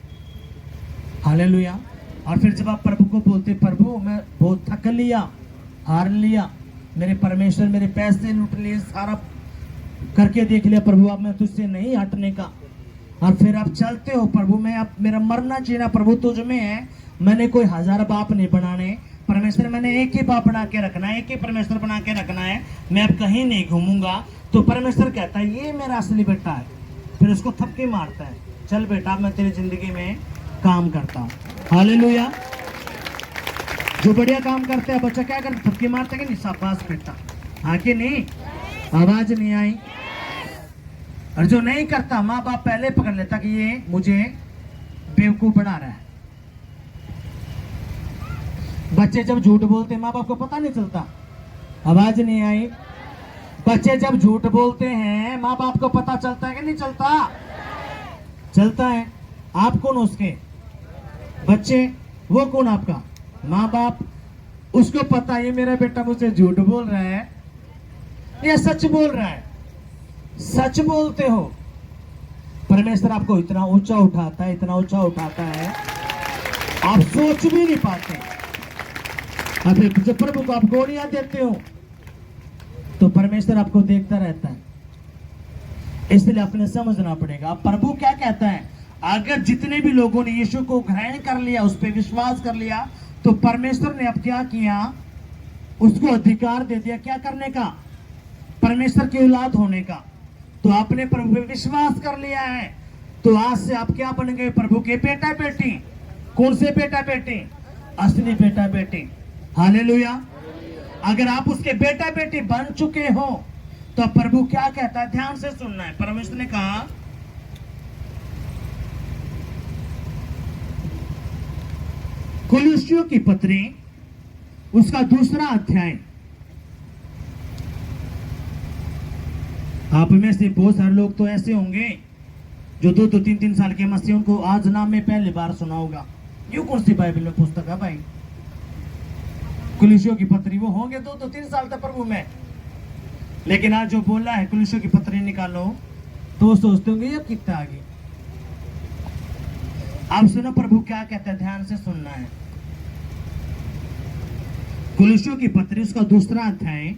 हालेलुया। और फिर जब आप प्रभु को बोलते, प्रभु मैं बहुत थक लिया, हार लिया, मेरे परमेश्वर मेरे पैसे लूट लिए, सारा करके देख लिया प्रभु, अब मैं तुझसे नहीं हटने का। और फिर आप चलते हो, प्रभु मैं अब मेरा मरना जीना प्रभु तुझ में है, मैंने कोई 1000 बाप नहीं बनाने, परमेश्वर मैंने एक ही बाप बना के रखना है, एक ही परमेश्वर बना के रखना है, मैं अब कहीं नहीं घूमूंगा। तो परमेश्वर कहता है ये मेरा असली बेटा है। फिर उसको थपकी मारता है, चल बेटा मैं तेरी जिंदगी में काम करता हूँ। हालेलुया। जो बढ़िया काम करते हैं बच्चा क्या करता? थपकी मारता है कि नहीं? शाबाश बेटा, हाँ कि नहीं? आवाज नहीं आई। और जो नहीं करता, माँ बाप पहले पकड़ लेता कि ये मुझे बेवकूफ बना रहा है। बच्चे जब झूठ बोलते हैं माँ बाप को पता नहीं चलता, आवाज नहीं आई। बच्चे जब झूठ बोलते हैं माँ बाप को पता चलता है कि नहीं चलता? चलता है। आप कौन उसके बच्चे, वो कौन आपका माँ बाप। उसको पता है मेरा बेटा मुझसे झूठ बोल रहा है या सच बोल रहा है। सच बोलते हो, परमेश्वर आपको इतना ऊंचा उठाता है, इतना ऊंचा उठाता है आप सोच भी नहीं पाते। अभी जब प्रभु को आप गोलियां देते हो तो परमेश्वर आपको देखता रहता है। इसलिए आपने समझना पड़ेगा। अब प्रभु क्या कहता है, अगर जितने भी लोगों ने यीशु को ग्रहण कर लिया, उस पर विश्वास कर लिया, तो परमेश्वर ने अब क्या किया, उसको अधिकार दे दिया क्या करने का, परमेश्वर की औलाद होने का। तो आपने प्रभु पे विश्वास कर लिया है, तो आज से आप क्या बन गए, प्रभु के बेटा बेटी। कौन से बेटा बेटी? असली बेटा बेटी। हालेलुया। अगर आप उसके बेटा बेटी बन चुके हो तो प्रभु क्या कहता है, ध्यान से सुनना है। परमेश्वर ने कहा, कुलुस्सियों की पत्री उसका 2 अध्याय। आप में से बहुत सारे लोग तो ऐसे होंगे जो 2-2, 3-3 साल के मसीह, उनको आज नाम में पहली बार सुना होगा। यूं कौन सी बाइबल में पुस्तक है भाई, कुलुस्सियों की पत्री? वो होंगे 2-2, 3 साल तक प्रभु में। लेकिन आज जो बोला है कुलुस्सियों की पत्री निकालो, तो सोचते होंगे ये कितना आगे। आप सुनो प्रभु क्या कहता है, ध्यान से सुनना है। कुलुस्सियों की पत्री उसका 2 अध्याय,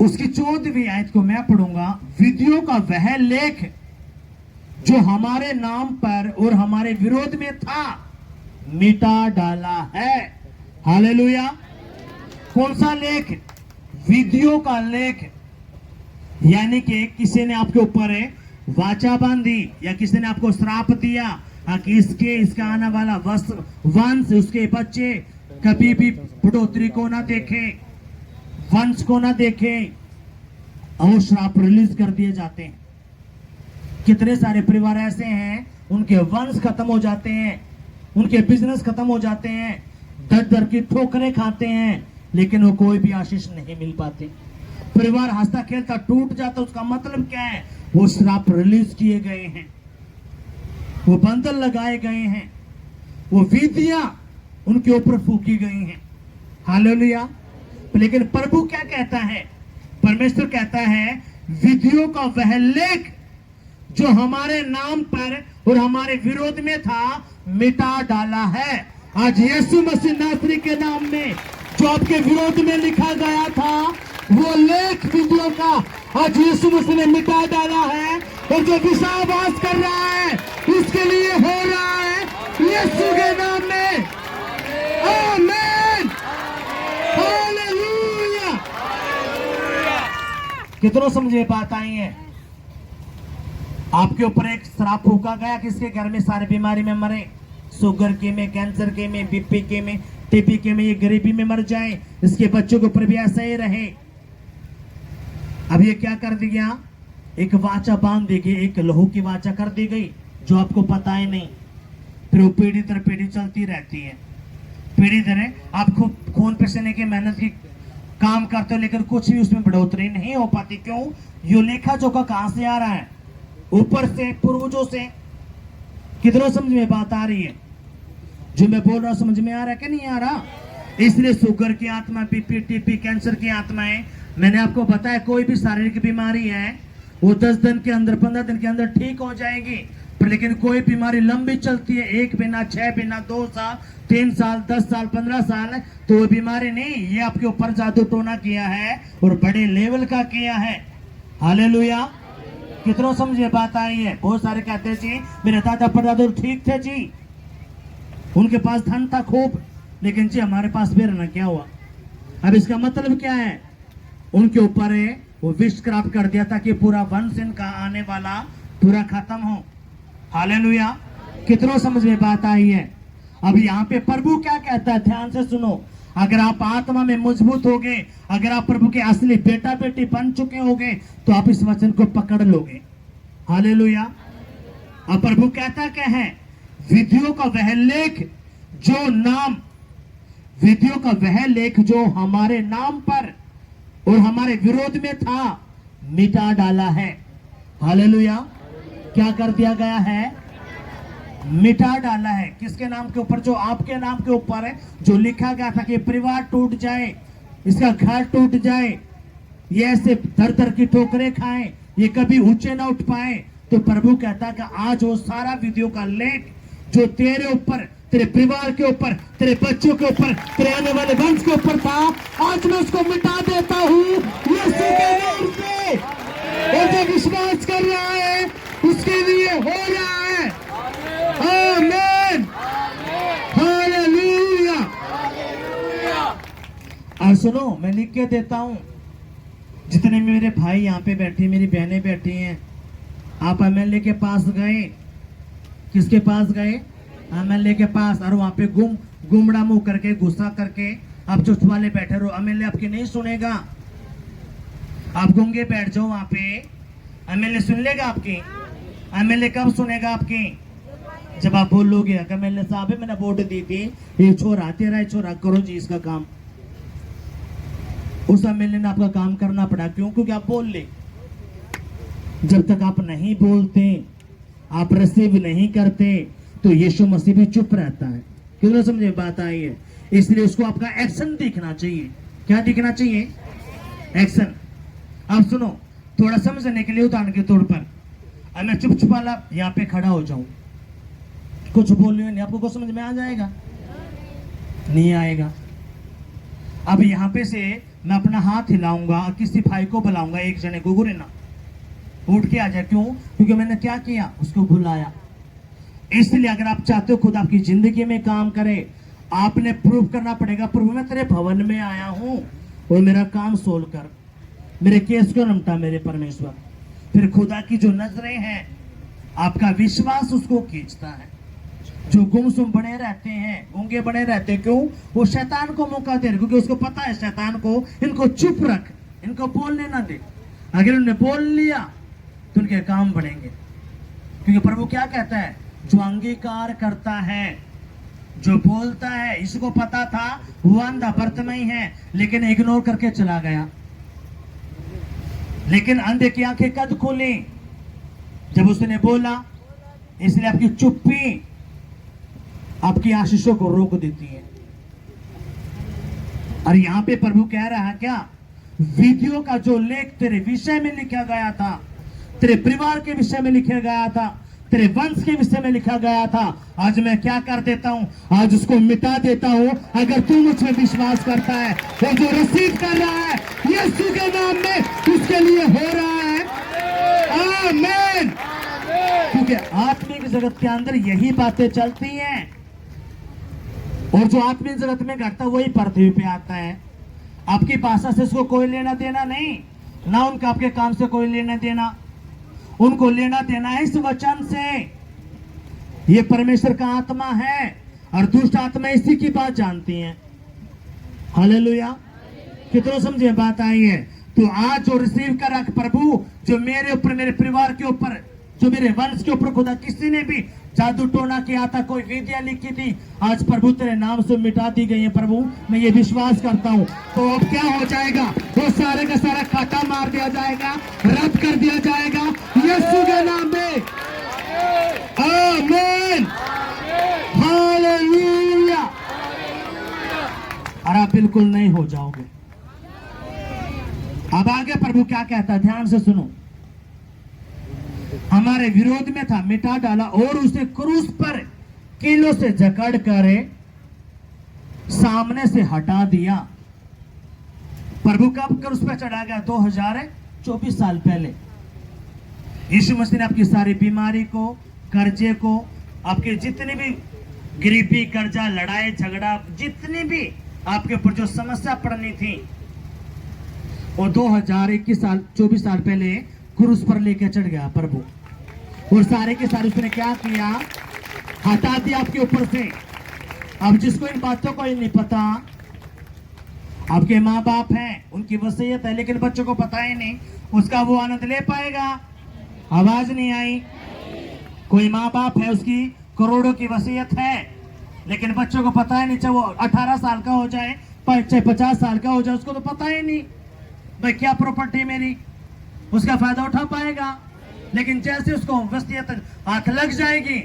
उसकी 14वीं आयत को मैं पढ़ूंगा। विधियों का वह लेख जो हमारे नाम पर और हमारे विरोध में था, मिटा डाला है। हालेलुया। कौन सा लेख? विधियों का लेख। यानी कि किसी ने आपके ऊपर वाचा बांधी या किसी ने आपको श्राप दिया कि इसका आने वाला वंश, उसके बच्चे कभी भी बढ़ोतरी को ना देखे, वंश को ना देखे, और श्राप रिलीज कर दिए जाते हैं। कितने सारे परिवार ऐसे हैं, उनके वंश खत्म हो जाते हैं, उनके बिजनेस खत्म हो जाते हैं, दर दर की ठोकरें खाते हैं, लेकिन वो कोई भी आशीष नहीं मिल पाती। परिवार हंसता खेलता टूट जाता, उसका मतलब क्या है, वो श्राप रिलीज किए गए हैं, वो बंधन लगाए गए हैं, वो विधियां उनके ऊपर फूकी गई हैं। हालेलुया। लेकिन प्रभु क्या कहता है, परमेश्वर कहता है विधियों का वह लेख जो हमारे नाम पर और हमारे विरोध में था, मिटा डाला है। आज यीशु मसीह नासरी के नाम में जो आपके विरोध में लिखा गया था, वो लेख विधियों का आज यीशु मसीह ने मिटा डाला है। और जो विश्वास कर रहा है उसके लिए हो रहा है यीशु के नाम में। आमीन। हालेलुया। कितनों समझे बात आई है? आपके ऊपर एक श्राप फूका गया, किसके घर में सारे बीमारी में मरे, शुगर के में, कैंसर के में, बीपी के में, टीबी के में, ये गरीबी में मर जाए, इसके बच्चों के ऊपर भी ऐसा ही रहे। अब ये क्या कर दिया, एक वाचा बांध दी गई, एक लहू की वाचा कर दी गई जो आपको पता ही नहीं। फिर वो पीढ़ी दर पीढ़ी चलती रहती है, पीढ़ी दर। आप खून पसीने की मेहनत की काम करते हो, लेकिन कुछ भी उसमें बढ़ोतरी नहीं हो पाती। क्यों? यो लेखा जोखा कहां से आ रहा है? ऊपर से, पूर्वजों से। कितनों समझ में बात आ रही है? जो मैं बोल रहा हूं समझ में आ रहा है कि नहीं आ रहा? इसलिए शुगर की आत्मा, बीपी, टीबी, कैंसर की आत्माएं, मैंने आपको बताया कोई भी शारीरिक बीमारी है वो 10 दिन के अंदर, 15 दिन के अंदर ठीक हो जाएगी। पर लेकिन कोई बीमारी लंबी चलती है, 1 महीना, 6 महीना, 2 साल, 3 साल, 10 साल, 15 साल, तो वो बीमारी नहीं, ये आपके ऊपर जादू टोना किया है और बड़े लेवल का किया है। हालेलुया। कितनों समझे बात आई है? बहुत सारे कहते हैं जी मेरे दादा परदादा ठीक थे जी, उनके पास धन था खूब, लेकिन जी हमारे पास भी रहना क्या हुआ। अब इसका मतलब क्या है, उनके ऊपर वो विषक्राफ्ट कर दिया था कि पूरा वंश इनका आने वाला पूरा खत्म हो। हालेलुया। कितनों समझ में बात आई है? अब यहाँ पे प्रभु क्या कहता है, ध्यान से सुनो। अगर आप आत्मा में मजबूत होगे, अगर आप प्रभु के असली बेटा बेटी बन चुके होगे, तो आप इस वचन को पकड़ लोगे। हालेलुया। अब प्रभु कहता क्या है, विधियों का वह लेख जो नाम, विधियों का वह लेख जो हमारे नाम पर और हमारे विरोध में था, मिटा डाला है। हालेलुया। क्या कर दिया गया है? मिटा डाला है। किसके नाम के ऊपर? जो आपके नाम के ऊपर है, जो लिखा गया था कि परिवार टूट जाए, इसका घर टूट जाए, ये ऐसे दर दर की ठोकरें खाएं, ये कभी ऊंचे ना उठ पाए, तो प्रभु कहता कि आज वो सारा विधियों का लेख जो तेरे ऊपर, तेरे परिवार के ऊपर, तेरे बच्चों के ऊपर, तेरे आने वाले वंश के ऊपर था, आज मैं उसको मिटा देता हूँ यीशु के नाम से। और जो विश्वास कर रहा है उसके लिए हो रहा है। आमीन, हालेलुया। और सुनो, मैं लिख के देता हूं, जितने मेरे भाई यहाँ पे बैठे, मेरी बहनें बैठी हैं, आप एमएलए के पास गए, किसके पास गए? एमएलए के पास, और वहां पे गुमड़ा मुंह करके, गुस्सा करके आप चुप वाले बैठे रहो, एमएलए आपकी नहीं सुनेगा। आप गूंगे बैठ जाओ वहां पे, एमएलए सुन लेगा आपकी? एमएलए कब सुनेगा आपकी? जब आप बोलोगे एमएलए साहब है, मैंने वोट दी थी, ये छोरा तेरा, छोरा करो जी इसका काम। उस एमएलए ने आपका काम करना पड़ा, क्यों? क्योंकि आप बोल ले। जब तक आप नहीं बोलते, आप रिसीव नहीं करते, तो यीशु मसीह भी चुप रहता है। क्यों? समझे बात आई है। इसलिए उसको आपका एक्शन दिखना चाहिए। क्या दिखना चाहिए? एक्शन। आप सुनो, थोड़ा समझने के लिए उदाहरण के तौर पर, अब मैं चुप वाला यहाँ पे खड़ा हो जाऊं, कुछ बोल नहीं, आपको कुछ समझ में आ जाएगा? नहीं आएगा। अब यहाँ पे से मैं अपना हाथ हिलाऊंगा, किसी भाई को बुलाऊंगा, एक जने को, गुरे ना उठ के आ जाए। क्यों? क्योंकि मैंने क्या किया? उसको बुलाया। इसलिए अगर आप चाहते हो खुद आपकी जिंदगी में काम करे, आपने प्रूव करना पड़ेगा, प्रभु मैं तेरे भवन में आया हूं और मेरा काम सोल्व कर, मेरे केस को निपटा मेरे परमेश्वर। फिर खुदा की जो नजरें हैं, आपका विश्वास उसको खींचता है। जो गुमसुम बने रहते हैं, गूंगे बने रहते हैं, क्यों? वो शैतान को मौका दे रहे, क्योंकि उसको पता है शैतान को, इनको चुप रख, इनको बोलने ना दे। अगर उन्होंने बोल लिया तो उनके काम बढ़ेंगे। क्योंकि प्रभु क्या कहता है? जो अंगीकार करता है, जो बोलता है, इसको पता था वो अंधा बर्तमई है, लेकिन इग्नोर करके चला गया। लेकिन अंधे की आंखें कद खोली जब उसने बोला। इसलिए आपकी चुप्पी आपकी आशीषों को रोक देती है। और यहां पे प्रभु कह रहा है क्या? विधियों का जो लेख तेरे विषय में लिखा गया था, तेरे परिवार के विषय में लिखा गया था, तेरे वंश के विषय में लिखा गया था, आज मैं क्या कर देता हूं? आज उसको मिटा देता हूं। अगर तू मुझमें विश्वास करता है और जो रिसीव कर रहा है यीशु के नाम में, उसके लिए हो रहा है। आमीन। क्योंकि आत्मिक जगत के अंदर यही बातें चलती हैं, और जो आत्मिक जगत में घटता वही पृथ्वी पे आता है। आपकी भाषा से उसको कोई लेना देना नहीं, ना उनका आपके काम से कोई लेना देना। उनको लेना देना है इस वचन से। ये परमेश्वर का आत्मा है, और दुष्ट आत्मा इसी की बात जानती है। हालेलुया। कितनों समझे बात आई है? तो आज जो रिसीव कर रख प्रभु, जो मेरे ऊपर, मेरे परिवार के ऊपर, जो मेरे वंश के ऊपर खुदा किसी ने भी जादू टोना किया था, कोई विधियां लिखी थी, आज प्रभु तेरे नाम से मिटा दी गई है। प्रभु मैं ये विश्वास करता हूँ। तो अब क्या हो जाएगा? वो सारे का सारा काटा मार दिया जाएगा, रद्द कर दिया जाएगा यीशु के नाम में। आमीन, हालेलुया। और आप बिल्कुल नहीं हो जाओगे। अब आगे प्रभु क्या कहता है, ध्यान से सुनो। हमारे विरोध में था, मिटा डाला, और उसे क्रूस पर कीलों से जकड़ कर सामने से हटा दिया। प्रभु कब क्रूस पर चढ़ा गया? 2024 साल पहले। यीशु मसीह ने आपकी सारी बीमारी को, कर्जे को, आपके जितने भी गरीबी, कर्जा, लड़ाई झगड़ा, जितनी भी आपके ऊपर जो समस्या पड़नी थी, वो 2021 साल 24 साल पहले क्रूस पर लेके चढ़ गया प्रभु। और सारे के सारे उसने क्या किया? हटा दिया आपके ऊपर से। अब जिसको इन बातों को नहीं पता, आपके माँ बाप हैं, उनकी वसीयत है, लेकिन बच्चों को पता ही नहीं, उसका वो आनंद ले पाएगा? आवाज नहीं आई। कोई माँ बाप है, उसकी करोड़ों की वसीयत है, लेकिन बच्चों को पता है नहीं, चाहे वो 18 साल का हो जाए, चाहे 50 साल का हो जाए, उसको तो पता ही नहीं भाई क्या प्रॉपर्टी मेरी, उसका फायदा उठा पाएगा। लेकिन जैसे उसको वसीयत हाथ लग जाएगी,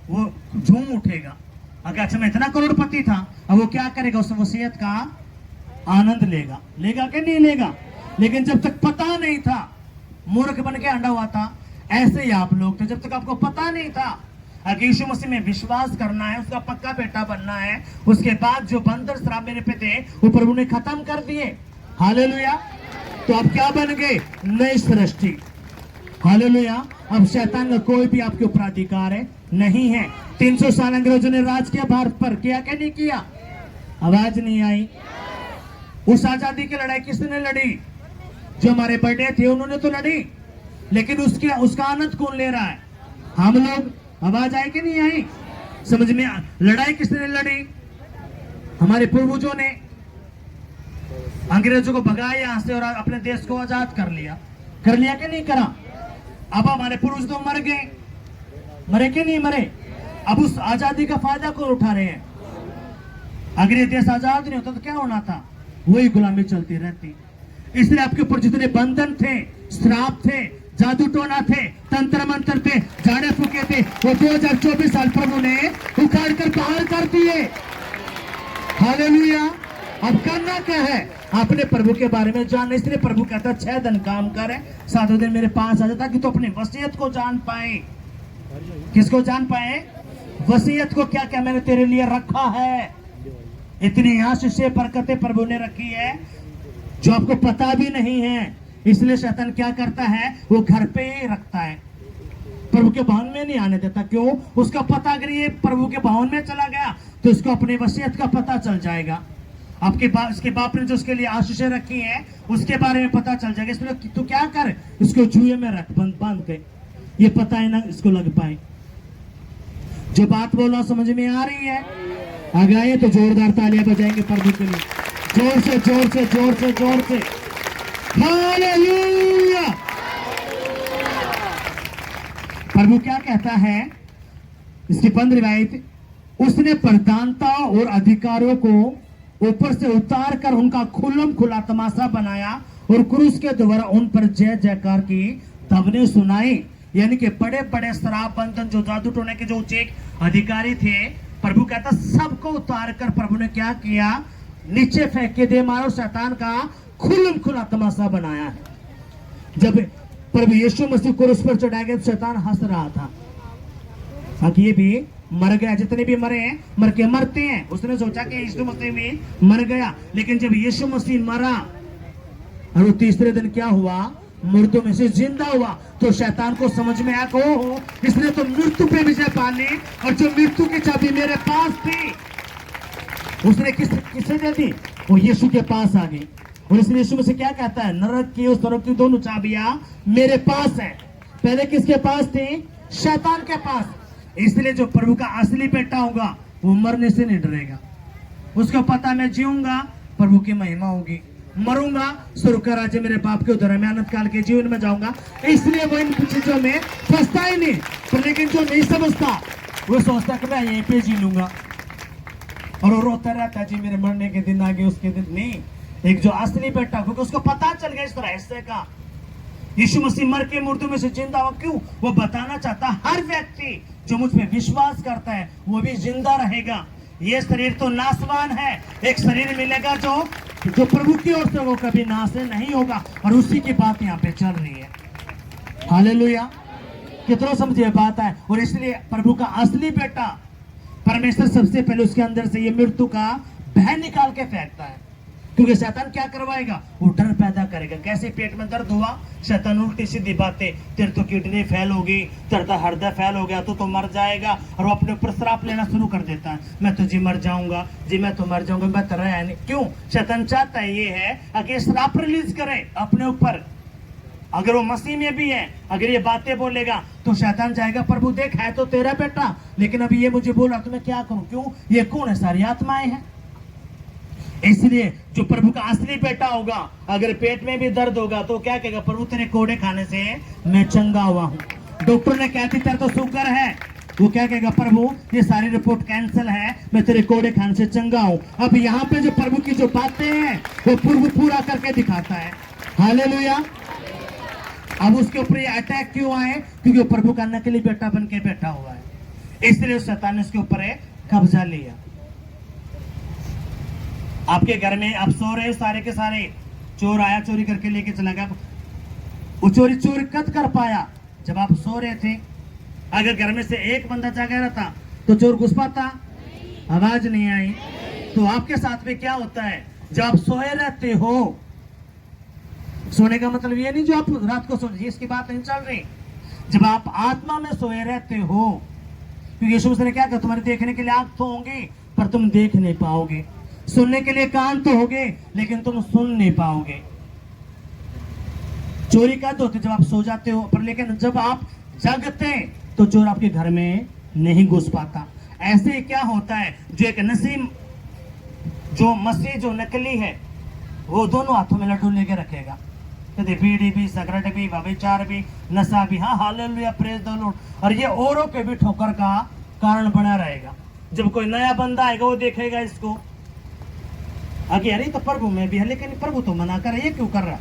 वो झूम उठेगा। अगर अच्छा मैं इतना करोड़पति था, अब वो क्या करेगा, उस वसीयत का आनंद लेगा। लेगा कि नहीं लेगा? लेकिन जब तक पता नहीं था, मूर्ख बन के अंडा हुआ था। ऐसे ही आप लोग थे, जब तक आपको पता नहीं था अगर यीशु मसीह में विश्वास करना है, उसका पक्का बेटा बनना है, उसके बाद जो बंधन श्राप मेरे पे थे वो प्रभु ने खत्म कर दिए। हालेलुया। तो अब क्या बन गए? नई सृष्टि। हालेलुया। अब शैतान का कोई भी आपके ऊपर अधिकार है नहीं है। 300 साल अंग्रेजों ने राज किया भारत पर, किया क्या नहीं किया? आवाज नहीं आई। उस आजादी की लड़ाई किसने लड़ी? जो हमारे बड़े थे उन्होंने तो लड़ी, लेकिन उसका आनंद कौन ले रहा है? हम लोग। आवाज आई कि नहीं आई? समझ में? लड़ाई किसने लड़ी? हमारे पूर्वजों ने अंग्रेजों को भगाया यहां से और अपने देश को आजाद कर लिया। कर लिया कि नहीं करा? अब हमारे पूर्वज तो मर गए, मरे कि नहीं मरे? अब उस आजादी का फायदा कौन उठा रहे हैं? अगर ये देश आजाद नहीं होता तो क्या होना था? वही गुलामी चलती रहती। इसलिए आपके ऊपर जितने बंधन थे, श्राप थे, जादू टोना थे, तंत्र मंत्र थे, झाड़े फूके थे, वो 2024 साल प्रभु ने उखाड़ कर बाहर कर दिए। हालेलुया। अब करना क्या है? अपने प्रभु के बारे में जानना। इसलिए प्रभु कहता 6 दिन काम करे, 7वें दिन मेरे पास आ जाता कि तो अपनी वसीयत को जान पाए। किसको जान पाए? वसीयत को। क्या क्या मैंने तेरे लिए रखा है। इतनी आशीषें बरकतें प्रभु ने रखी है जो आपको पता भी नहीं है। इसलिए शैतान क्या करता है? वो घर पे ही रखता है, प्रभु के भवन में नहीं आने देता। क्यों? उसका पता अगर ये प्रभु के भवन में चला गया तो उसको अपनी वसीयत का पता चल जाएगा। आपके उसके बाप ने जो उसके लिए आशीषें रखी है उसके बारे में पता चल जाएगा। इसलिए तू क्या कर, इसको जुए में रख, बांध के, ये पता है ना इसको लग पाए। जो बात बोल रहा समझ में आ रही है? आ गए तो जोरदार तालियां बजाएंगे प्रभु के लिए, जोर से जोर से जोर से जोर से। हालेलुया। प्रभु क्या कहता है? इसकी 15वीं आयत, उसने प्रधानता और अधिकारों को ऊपर से उतार कर उनका खुल्लम खुला तमाशा बनाया और क्रूस के द्वारा उन पर जय जयकार की तबने सुनाई। यानी कि बड़े बड़े शराब बंधन, जो जादू टोने के जो उच्च अधिकारी थे, प्रभु कहता सबको उतार कर प्रभु ने क्या किया? नीचे फेंक के दे मारो, शैतान का खुल्लम खुला तमाशा बनाया है। जब प्रभु यीशु मसीह क्रूस पर चढ़ाया गया तो शैतान हंस रहा था, ये भी मर गया। जितने भी मरे हैं मर के मरते हैं। उसने सोचा कि यीशु मसीह भी मर गया, लेकिन जब यीशु मसीह मरा और वो तीसरे दिन क्या हुआ? मुर्दों में से जिंदा हुआ। तो शैतान को समझ में आया, हो इसने तो मृत्यु पे विजय पा ली, और जो मृत्यु की चाबी मेरे पास थी उसने किसे दे दी? वो यीशु के पास आ गई। और इसलिए यीशु मसीह क्या कहता है? नरक की और स्वर्ग की दोनों चाबियां मेरे पास है। पहले किसके पास थी? शैतान के पास। इसलिए जो प्रभु का असली बेटा होगा वो मरने से नहीं डरेगा। उसको पता मैं जीऊंगा प्रभु की महिमा होगी, मरूंगा स्वर्ग का राज्य मेरे बाप के उधर है, मैं अनंत काल के जीवन में जाऊंगा। इसलिए वो इन चीजों में फंसता ही नहीं। पर लेकिन जो नहीं समझता वो सोचता कि मैं यहीं पे जी लूंगा, और वो रोता रहता है जी मेरे मरने के दिन आगे, उसके दिन नहीं। एक जो असली बेटा, क्योंकि उसको पता चल गया इस रहस्य का, यीशु मसीह मर के मुर्दों में से जिंदा हुआ। क्यों? वो बताना चाहता हर व्यक्ति जो मुझ में विश्वास करता है वो भी जिंदा रहेगा। ये शरीर तो नाशवान है, एक शरीर मिलेगा जो प्रभु की ओर से वो कभी नाश नहीं होगा। और उसी की बात यहाँ पे चल रही है। हालेलुया। कितना समझिए बात है। और इसलिए प्रभु का असली बेटा परमेश्वर सबसे पहले उसके अंदर से ये मृत्यु का भय निकाल के फेंकता है। क्योंकि शैतान क्या करवाएगा? वो डर पैदा करेगा। कैसे? पेट में दर्द हुआ, शैतान उल्टी सीधी बातें, तेरे तो किडनी फेल होगी, तेरा तो हृदय फेल हो गया, तो मर जाएगा। और वो अपने ऊपर श्राप लेना शुरू कर देता है, मैं तो जी मर जाऊंगा, जी मैं तो मर जाऊंगा, मैं तो रहा नहीं। क्यों? शैतान चाहता है ये है कि श्राप रिलीज करे अपने ऊपर। अगर वो मसीह में भी है, अगर ये बातें बोलेगा तो शैतान जाएगा, प्रभु देख है तो तेरा बेटा, लेकिन अभी ये मुझे बोला तो मैं क्या करूं? क्यों? ये कौन है? सारी आत्माएं हैं। इसलिए जो प्रभु का असली बेटा होगा, अगर पेट में भी दर्द होगा तो क्या कहेगा, प्रभु तेरे कोड़े खाने से मैं चंगा हुआ हूं। डॉक्टर ने कहती तेरे तो शुगर है, वो क्या कहेगा, प्रभु ये सारी रिपोर्ट कैंसिल है, मैं तेरे कोड़े खाने से चंगा हूं। अब यहाँ पे जो प्रभु की जो बातें हैं वो प्रभु पूरा करके दिखाता है। हालेलुया। अब उसके ऊपर ये अटैक क्यों आए, क्योंकि वो प्रभु का नकली बेटा बन के बैठा हुआ है, इसलिए शैतान ने उसके ऊपर कब्जा लिया। आपके घर में आप सो रहे हो, सारे के सारे चोर आया, चोरी करके लेके चला गया। वो चोरी कद कर पाया जब आप सो रहे थे। अगर घर में से एक बंदा जागा रहता तो चोर घुस पाता? आवाज नहीं आई। तो आपके साथ में क्या होता है, जब आप सोए रहते हो, सोने का मतलब ये नहीं जो आप रात को सो, इसकी बात नहीं चल रही, जब आप आत्मा में सोए रहते हो, क्योंकि यीशु मसीह ने क्या कहा, तुम्हारे देखने के लिए आंख तो होंगी पर तुम देख नहीं पाओगे, सुनने के लिए कान तो होंगे लेकिन तुम सुन नहीं पाओगे। चोरी कब होती, जब आप सो जाते हो, पर लेकिन जब आप जागते तो चोर आपके घर में नहीं घुस पाता। ऐसे ही क्या होता है, जो एक नसीम, जो मसीह जो नकली है, वो दोनों हाथों में लड्डू लेके रखेगा, कभी बीड़ी भी, सिगरेट भी, व्यभिचार भी, नशा भी, हाँ हालेलुया प्रेज द लॉर्ड, और ये औरों के भी ठोकर का कारण बना रहेगा। जब कोई नया बंदा आएगा वो देखेगा इसको, आगे अरे तो प्रभु में भी है, लेकिन प्रभु तो मना कर, ये क्यों कर रहा,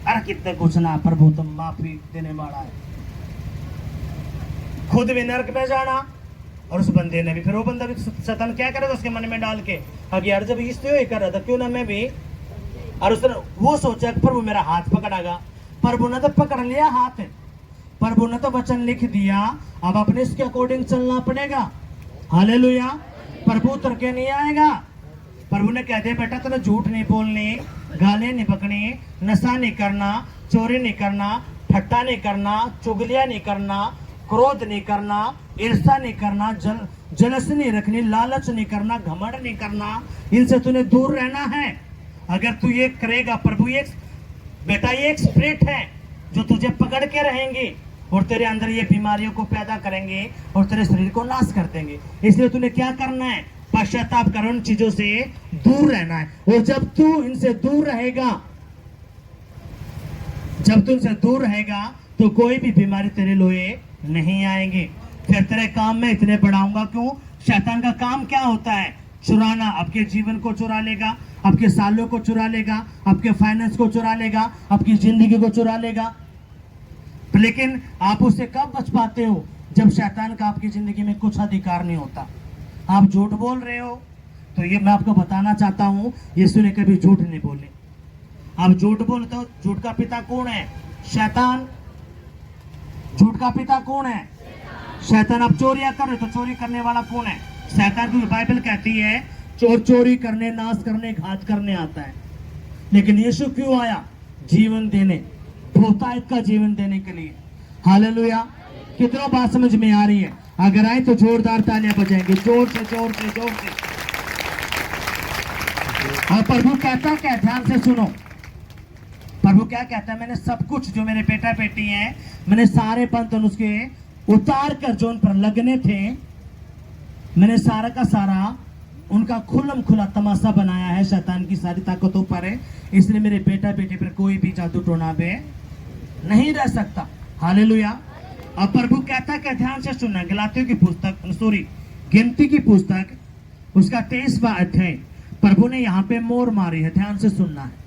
अरे कितने कुछ ना, प्रभु तो माफी देने वाला है। खुद भी नरक में जाना और उस बंदे ने भी, फिर वो बंदा भी शैतान क्या करेगा उसके मन में डाल के, आगे यार जब इसलिए ही कर रहा था क्यों ना मैं भी, और उसने वो सोचा प्रभु मेरा हाथ पकड़ागा, प्रभु ने तो पकड़ लिया हाथ, प्रभु ने तो वचन लिख दिया, अब अपने इसके अकॉर्डिंग चलना पड़ेगा। हालेलुया। प्रभु उतर के नहीं आएगा। प्रभु ने कह दिया बेटा तेरा झूठ नहीं बोलनी, गाली नहीं बकनी, नशा नहीं करना, चोरी नहीं करना, ठट्टा नहीं करना, चुगलियां नहीं करना, क्रोध नहीं करना, ईर्ष्या नहीं करना, जलस नहीं रखनी, लालच नहीं करना, घमंड नहीं करना, इनसे तूने दूर रहना है। अगर तू ये करेगा, प्रभु ये बेटा ये एक स्पिरिट है जो तुझे पकड़ के रहेंगे और तेरे अंदर ये बीमारियों को पैदा करेंगे और तेरे शरीर को नाश कर देंगे। इसलिए तूने क्या करना है, पश्चाताप कर उन चीजों से दूर रहना है। और जब तू इनसे दूर रहेगा, जब तू इनसे दूर रहेगा तो कोई भी बीमारी तेरे लोए नहीं आएंगे। फिर तेरे काम में इतने बढ़ाऊंगा क्यों। शैतान का काम क्या होता है, चुराना। आपके जीवन को चुरा लेगा, आपके सालों को चुरा लेगा, आपके फाइनेंस को चुरा लेगा, आपकी जिंदगी को चुरा लेगा। लेकिन आप उससे कब बच पाते हो, जब शैतान का आपकी जिंदगी में कुछ अधिकार नहीं होता। आप झूठ बोल रहे हो तो ये मैं आपको बताना चाहता हूं, यीशु ने कभी झूठ नहीं बोले। आप झूठ बोलते हो, झूठ का पिता कौन है, शैतान। झूठ का पिता कौन है, शैतान। आप चोरियां कर रहे हो तो चोरी करने वाला कौन है, शैतान। की बाइबल कहती है चोर चोरी करने, नाश करने, घात करने आता है, लेकिन यीशु क्यों आया, जीवन देने, बहुतायत का जीवन देने के लिए। हालेलुया। कितना बात समझ में आ रही है, अगर आए तो जोरदार तालियां बजाएंगे, जोर से जोर से जोर से। और प्रभु कहता क्या, ध्यान से सुनो, प्रभु क्या कहता है, मैंने सब कुछ जो मेरे बेटा बेटी हैं, मैंने सारे बंधन उसके उतार कर जो उन पर लगने थे, मैंने सारा का सारा उनका खुल्लम खुला तमाशा बनाया है शैतान की सारी ताकतों पर है। इसलिए मेरे बेटा बेटी पर कोई भी जादू टोना पे नहीं रह सकता। हालेलुया। अब प्रभु कहता है, ध्यान से सुनना, गलातियों की पुस्तक, सॉरी गिनती की पुस्तक, उसका 23वां अध्याय, प्रभु ने यहाँ पे मोर मारी है, ध्यान से सुनना है।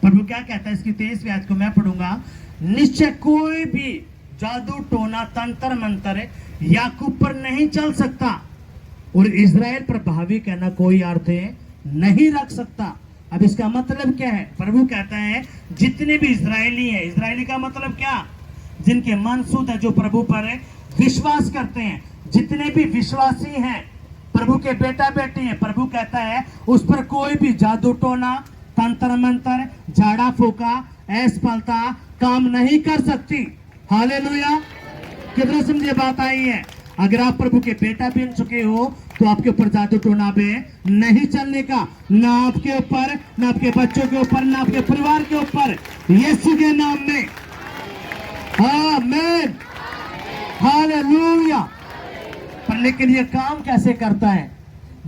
प्रभु क्या कहता है, इसकी 23वीं आयत को मैं पढ़ूंगा। निश्चय कोई भी जादू टोना तंत्र मंत्र याकूब पर नहीं चल सकता और इजराइल पर भावी कहना कोई अर्थ नहीं रख सकता। अब इसका मतलब क्या है, प्रभु कहता है जितने भी इजरायली हैं, इजरायली का मतलब क्या, जिनके मन शुद्ध है, जो प्रभु पर विश्वास करते हैं, जितने भी विश्वासी हैं, प्रभु के बेटा बेटी हैं, प्रभु कहता है उस पर कोई भी जादू टोना, तंत्र मंत्र, झाड़ा फूका, ऐस पलता काम नहीं कर सकती। हालेलुया। कितना समझे बात आई है। अगर आप प्रभु के बेटा बन चुके हो तो आपके ऊपर जादू टोना पे नहीं चलने का, ना आपके ऊपर, ना आपके बच्चों के ऊपर, ना आपके परिवार के ऊपर, यीशु के नाम में। आमीन। हालेलुया। पर लेकिन ये काम कैसे करता है,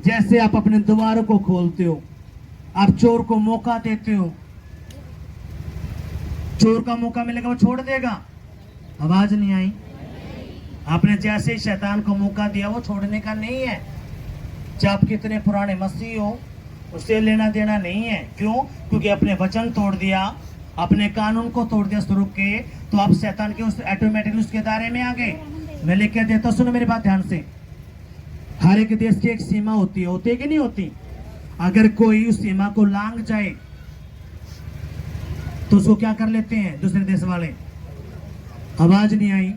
जैसे आप अपने द्वारों को खोलते हो, आप चोर को मौका देते हो, चोर का मौका मिलेगा वो छोड़ देगा? आवाज नहीं आई। आपने जैसे ही शैतान को मौका दिया वो छोड़ने का नहीं है। चाहे आप कितने पुराने मसीह हो, उससे लेना देना नहीं है। क्यों? क्योंकि अपने वचन तोड़ दिया, अपने कानून को तोड़ दिया स्वरूप के, तो आप शैतान के उस ऑटोमेटिकली उसके दायरे में आ गए। मैं लिख के देता, सुनो मेरी बात ध्यान से। हर एक देश की एक सीमा होती है कि नहीं होती? अगर कोई उस सीमा को लांघ जाए तो उसको क्या कर लेते हैं दूसरे देश वाले? आवाज नहीं आई।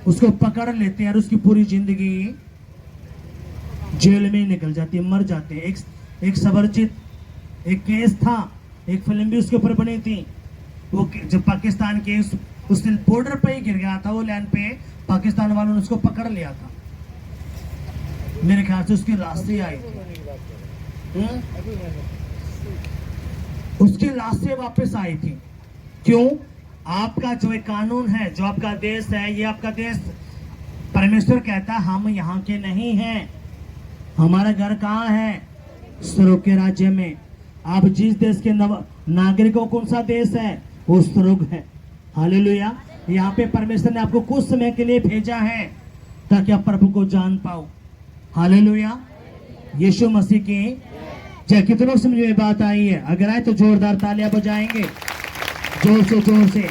उसको पकड़ लेते हैं और उसकी पूरी जिंदगी जेल में ही निकल जाती है, मर जाते हैं। एक सवरजित एक केस था, एक फिल्म भी उसके ऊपर बनी थी। वो जब पाकिस्तान के उस बॉर्डर पे ही गिर गया था, वो लैंड पे पाकिस्तान वालों ने उसको पकड़ लिया था। मेरे ख्याल से उसकी लाश से आई थी, उसकी लाश से वापस आई थी। क्यों? आपका जो एक कानून है, जो आपका देश है, ये आपका देश, परमेश्वर कहता है हम यहाँ के नहीं हैं। हमारा घर कहाँ है? स्वर्ग के राज्य में। आप जिस देश के नागरिकों, कौन सा देश है? वो स्वर्ग है। हालेलुया। यहाँ पे परमेश्वर ने आपको कुछ समय के लिए भेजा है ताकि आप प्रभु को जान पाओ। हालेलुया। यीशु मसीह की जय। कितनों से मुझे बात आई है? अगर आए तो जोरदार तालियां बजाएंगे, जोर से।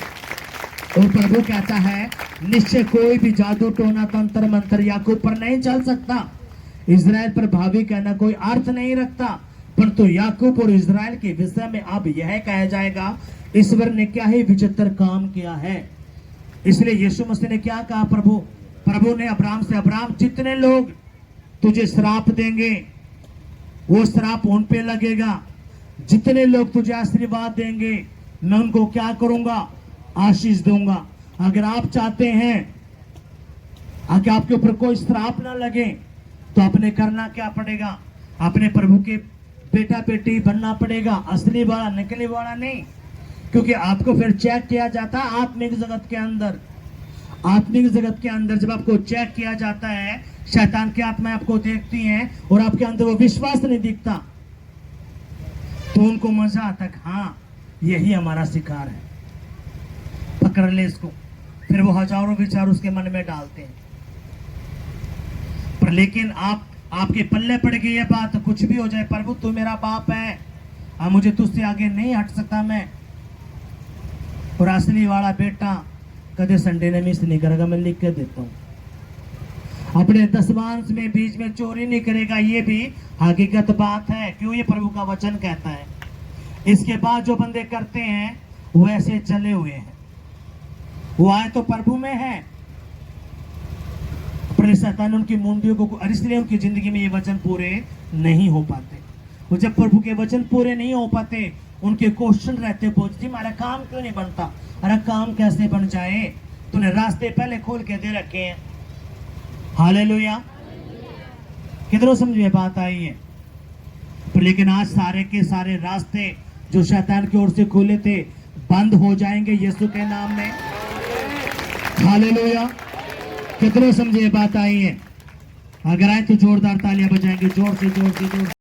और प्रभु कहता है निश्चय कोई भी जादू टोना तंत्र मंत्र याकूब पर नहीं चल सकता। इजराइल पर भावी कहना कोई अर्थ नहीं रखता, परंतु याकूब और इजराइल के विषय में अब यह कहा जाएगा ईश्वर ने क्या ही विचित्र काम किया है। इसलिए यीशु मसीह ने क्या कहा? प्रभु ने अब्राहम से, अब्राहम जितने लोग तुझे श्राप देंगे वो श्राप उन पे लगेगा, जितने लोग तुझे आशीर्वाद देंगे मैं उनको क्या करूंगा? आशीष दूंगा। अगर आप चाहते हैं कि आपके ऊपर कोई श्राप ना लगे तो आपने करना क्या पड़ेगा? अपने प्रभु के बेटा बेटी बनना पड़ेगा, असली वाला, नकली वाला नहीं। क्योंकि आपको फिर चेक किया जाता है आत्मिक जगत के अंदर। आत्मिक जगत के अंदर जब आपको चेक किया जाता है, शैतान की आत्मा आपको देखती हैं और आपके अंदर वो विश्वास नहीं दिखता, तो उनको मजा आता है, हाँ यही हमारा शिकार है, पकड़ ले इसको। फिर वो हजारों विचार उसके मन में डालते हैं। पर लेकिन आपके पल्ले पड़ गई ये बात, कुछ भी हो जाए, प्रभु तू मेरा बाप है, अब मुझे तुझसे आगे नहीं हट सकता मैं। और असली वाला बेटा कदे संडे ने मिस नहीं करेगा, मैं लिख के देता हूं। अपने दसवांश में बीच में चोरी नहीं करेगा, ये भी हकीकत बात है। क्यों? ये प्रभु का वचन कहता है। इसके बाद जो बंदे करते हैं वो ऐसे चले हुए हैं, वो आए तो प्रभु में है, पर शैतान उनकी मुंडियों को, इसलिए उनकी जिंदगी में ये वचन पूरे नहीं हो पाते। वो जब प्रभु के वचन पूरे नहीं हो पाते, उनके क्वेश्चन रहते, पूछती हमारा काम क्यों नहीं बनता? अरे काम कैसे बन जाए? तूने रास्ते पहले खोल के दे रखे हैं। हालेलुया। कितनों समझ में बात आई है? पर लेकिन आज सारे के सारे रास्ते जो शैतान की ओर से खोले थे बंद हो जाएंगे यीशु के नाम में। हालेलुया। कितनों समझे बात आई है? अगर आए तो जोरदार तालियां बजाएंगे, जोर से।